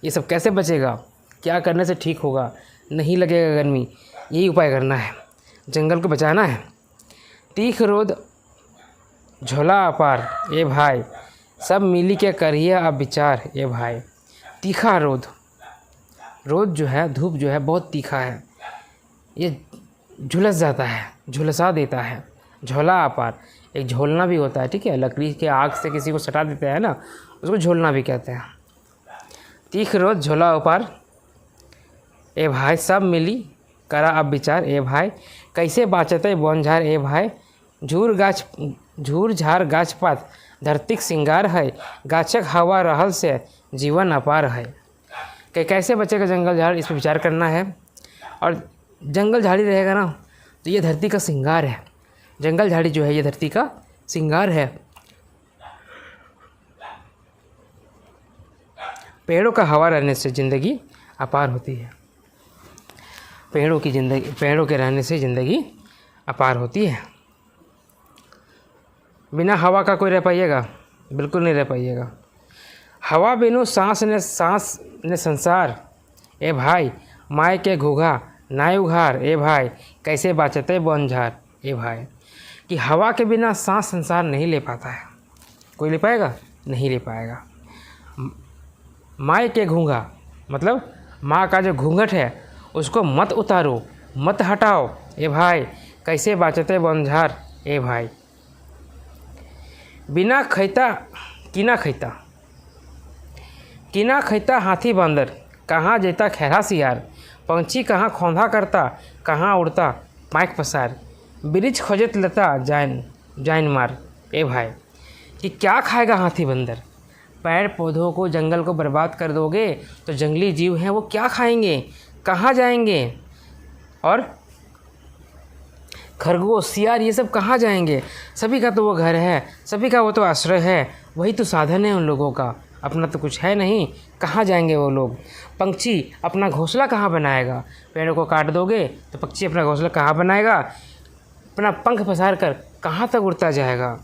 ये सब कैसे बचेगा, क्या करने से ठीक होगा, नहीं लगेगा गर्मी, यही उपाय करना है, जंगल को बचाना है। तीख रोद झोला अपार, ए भाई सब मिली के करिए अब विचार, ए भाई। तीखा रोद, रोद जो है, धूप जो है बहुत तीखा है, ये झुलस जाता है, झुलसा देता है। झोला अपार, एक झोलना भी होता है, ठीक है, लकड़ी के आग से किसी को सटा देते हैं ना, उसको झोलना भी कहते हैं। तीख रोज झोला अपार, ए भाई सब मिली करा अब विचार, ए भाई कैसे बाँचते बौन झार, ए भाई। झूर झार गाछ पात धरतीक सिंगार है, गाछक हवा रहल से जीवन अपार है। कि कैसे बचेगा जंगल झाड़, इस पर विचार करना है। और जंगल झाड़ी रहेगा ना तो ये धरती का सिंगार है। जंगल झाड़ी जो है ये धरती का सिंगार है। पेड़ों का हवा रहने से ज़िंदगी अपार होती है। पेड़ों के रहने से ज़िंदगी अपार होती है। बिना हवा का कोई रह पाइएगा, बिल्कुल नहीं रह पाइएगा। हवा बिनु सांस ने संसार, ए भाई माय के घूघा नाय उघार, ए भाई कैसे बाँचते बौन झार, ए भाई। कि हवा के बिना सांस संसार नहीं ले पाता है। कोई ले पाएगा, नहीं ले पाएगा। माय के घूंघा मतलब माँ का जो घूंघट है उसको मत उतारो, मत हटाओ, ए भाई कैसे बाँचते बौन झार, ए भाई। बिना खैता कीना खैता हाथी बंदर, कहाँ जेता खैरा सियार। पंछी कहाँ खोंधा करता, कहाँ उड़ता पाँख पसार। वृक्ष खोजत लता जाइन मार, ए भाई। कि क्या खाएगा हाथी बंदर। पेड़ पौधों को, जंगल को बर्बाद कर दोगे तो जंगली जीव हैं वो क्या खाएंगे, कहाँ जाएंगे। और खरगोश, सियार, ये सब कहाँ जाएंगे। सभी का तो वो घर है, सभी का वो तो आश्रय है, वही तो साधन है उन लोगों का, अपना तो कुछ है नहीं, कहाँ जाएंगे वो लोग। पंछी अपना घोंसला कहाँ बनाएगा। पेड़ों को काट दोगे तो पक्षी अपना घोंसला कहाँ बनाएगा, अपना पंख पसार कर कहाँ तक उड़ता जाएगा।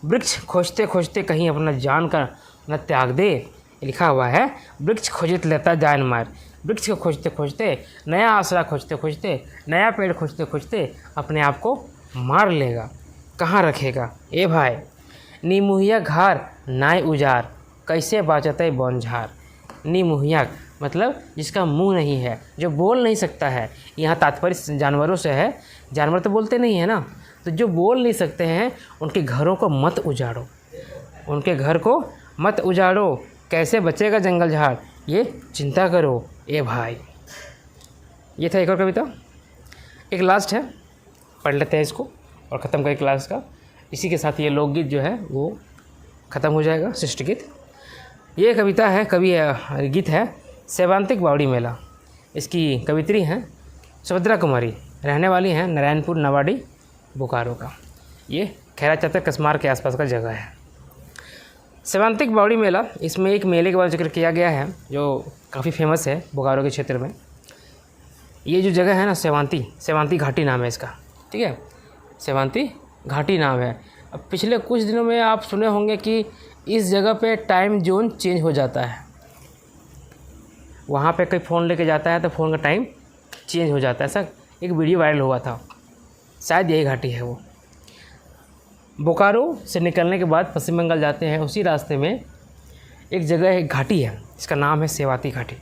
वृक्ष खोजते खोजते कहीं अपना जान का न त्याग दे, लिखा हुआ है। वृक्ष खोजत लेता जान मार। वृक्ष को खोजते खोजते, नया आसरा खोजते खोजते, नया पेड़ खोजते खोजते अपने आप को मार लेगा, कहाँ रखेगा। ए भाई नी मुहिया घार नाय उजार, कैसे बाँचते बौन झार। नी मुहिया मतलब जिसका मुंह नहीं है, जो बोल नहीं सकता है। यहाँ तात्पर्य जानवरों से है, जानवर तो बोलते नहीं है ना, तो जो बोल नहीं सकते हैं उनके घरों को मत उजाड़ो, उनके घर को मत उजाड़ो। कैसे बचेगा जंगल झाड़, ये चिंता करो ए भाई। ये था एक और कविता। एक लास्ट है, पढ़ लेते हैं इसको और ख़त्म करें क्लास का। इसी के साथ ये लोकगीत जो है वो ख़त्म हो जाएगा, शिष्ट गीत। ये कविता है, गीत है सैद्धांतिक बावड़ी मेला। इसकी कवित्री हैं सुभद्रा कुमारी, रहने वाली हैं नारायणपुर नवाड़ी बोकारो का। ये खैरा चतर कसमार के आसपास का जगह है। सैद्धांतिक बावड़ी मेला, इसमें एक मेले के बारे में जिक्र किया गया है जो काफ़ी फेमस है बोकारो के क्षेत्र में। ये जो जगह है ना, सेवांती घाटी नाम है इसका, ठीक है, सेवांती घाटी नाम है। अब पिछले कुछ दिनों में आप सुने होंगे कि इस जगह पे टाइम जोन चेंज हो जाता है। वहाँ पे कोई फ़ोन लेके जाता है तो फ़ोन का टाइम चेंज हो जाता है, ऐसा एक वीडियो वायरल हुआ था। शायद यही घाटी है वो। बोकारो से निकलने के बाद पश्चिम बंगाल जाते हैं, उसी रास्ते में एक जगह एक घाटी है, इसका नाम है सेवाती घाटी।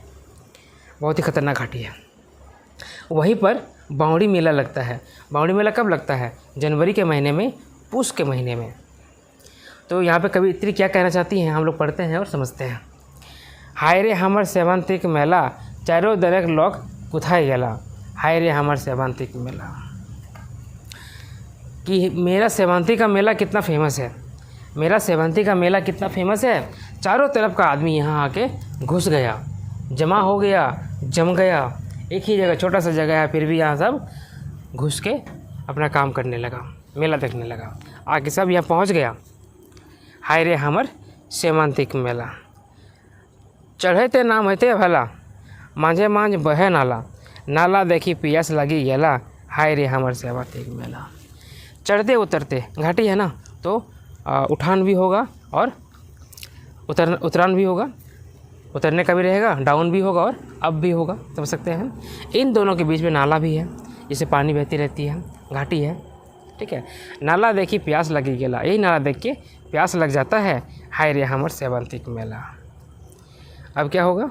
बहुत ही ख़तरनाक घाटी है। वहीं पर बावड़ी मेला लगता है। बावड़ी मेला कब लगता है? जनवरी के महीने में, पूस के महीने में। तो यहाँ पे कवित्री क्या कहना चाहती हैं हम लोग पढ़ते हैं और समझते हैं। हाय रे हमर सेवांतिक मेला, चारों दरक लोग कुथाई गेला। हाय रे हमर सेवांतिक मेला, कि मेरा सेवांती का मेला कितना फेमस है, मेरा सेवांती का मेला कितना फेमस है। चारों तरफ का आदमी यहाँ आके घुस गया, जमा हो गया, जम गया। एक ही जगह, छोटा सा जगह है, फिर भी यहाँ सब घुस के अपना काम करने लगा, मेला देखने लगा। आके सब यहाँ पहुँच गया। हाय रे हमर सेवांतिक मेला, चढ़े ते नाम हेते भला, मांझे मांझ बहे नाला, नाला देखी पियास लगी गेला। हाय रे हमर सेवांतिक मेला। चढ़ते उतरते, घाटी है ना, तो उठान भी होगा और उतरान भी होगा, उतरने का भी रहेगा, डाउन भी होगा और अप भी होगा, समझ सकते हैं। इन दोनों के बीच में नाला भी है, जिससे पानी बहती रहती है, घाटी है, ठीक है। नाला देखी प्यास लगी गेला, यही नाला देख के प्यास लग जाता है। हाय रे हमर सेवांतिक मेला। अब क्या होगा?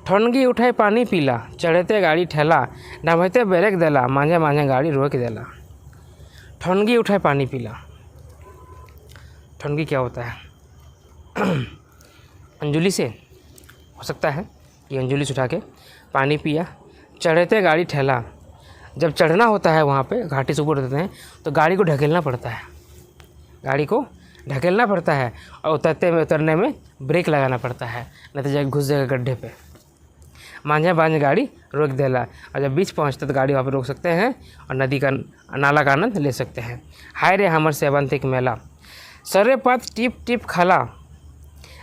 ठनगी उठाए पानी पीला, चढ़ते गाड़ी ठेला, नभते ब्रेक देला, मांझे मांझे गाड़ी रोक देला। ठनगी उठाए पानी पीला, ठनगी क्या होता है? अंजुली से हो सकता है कि अंजुली से उठा के पानी पिया। चढ़ते गाड़ी ठेला, जब चढ़ना होता है वहाँ पे, घाटी से ऊपर उतरते हैं तो गाड़ी को ढकेलना पड़ता है, गाड़ी को ढकेलना पड़ता है और उतरने में ब्रेक लगाना पड़ता है, नहीं तो जाके घुस जाएगा गड्ढे पे। मांझे मांझे गाड़ी रोक देला, और जब बीच पहुँचते तो गाड़ी वहाँ पर रोक सकते हैं और नदी का नाला का आनंद ले सकते हैं। हाय रे हमर सेवांतिक मेला, सरे पात टिप टिप खाला,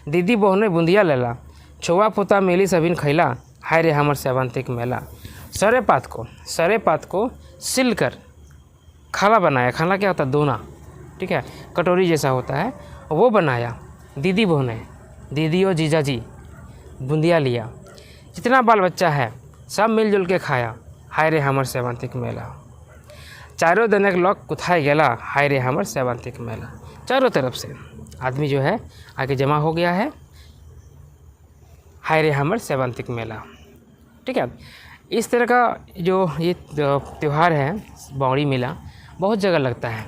दीदी बहने बूंदिया लेला, छुआ पुता मिली सबिन खैला। हाय रे हमर सेवांतिक मेला। सरे पात को सिल कर खाला बनाया। खाला क्या होता है? दोना, ठीक है, कटोरी जैसा होता है, वो बनाया। दीदी बहने, दीदी और जीजा जी, बूंदिया लिया। जितना बाल बच्चा है सब मिलजुल के खाया। हाय रे हमर सेवांतिक मेला। चारों दनक लोग कुथाई गेला। हाय रे हमर सेवांतिक मेला। चारों तरफ से आदमी जो है आगे जमा हो गया है। हाय रे हमर सेवांतिक मेला, ठीक है। इस तरह का जो ये त्यौहार है बावड़ी मेला, बहुत जगह लगता है।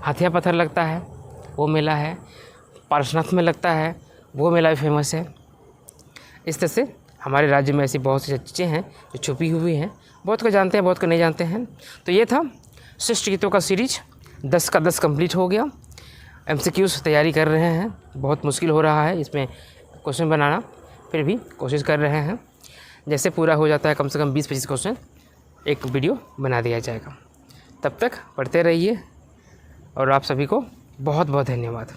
हाथिया पत्थर लगता है, वो मेला है। पारसनाथ में लगता है, वो मेला भी फेमस है। इस तरह से हमारे राज्य में ऐसी बहुत सी चीज़ें हैं जो छुपी हुई हैं, बहुत को जानते हैं, बहुत को नहीं जानते हैं। तो ये था शिष्ट गीतों का सीरीज, 10 का 10 कंप्लीट हो गया। MCQs तैयारी कर रहे हैं, बहुत मुश्किल हो रहा है इसमें क्वेश्चन बनाना, फिर भी कोशिश कर रहे हैं। जैसे पूरा हो जाता है कम से कम 20-25 क्वेश्चन एक वीडियो बना दिया जाएगा। तब तक पढ़ते रहिए और आप सभी को बहुत बहुत धन्यवाद।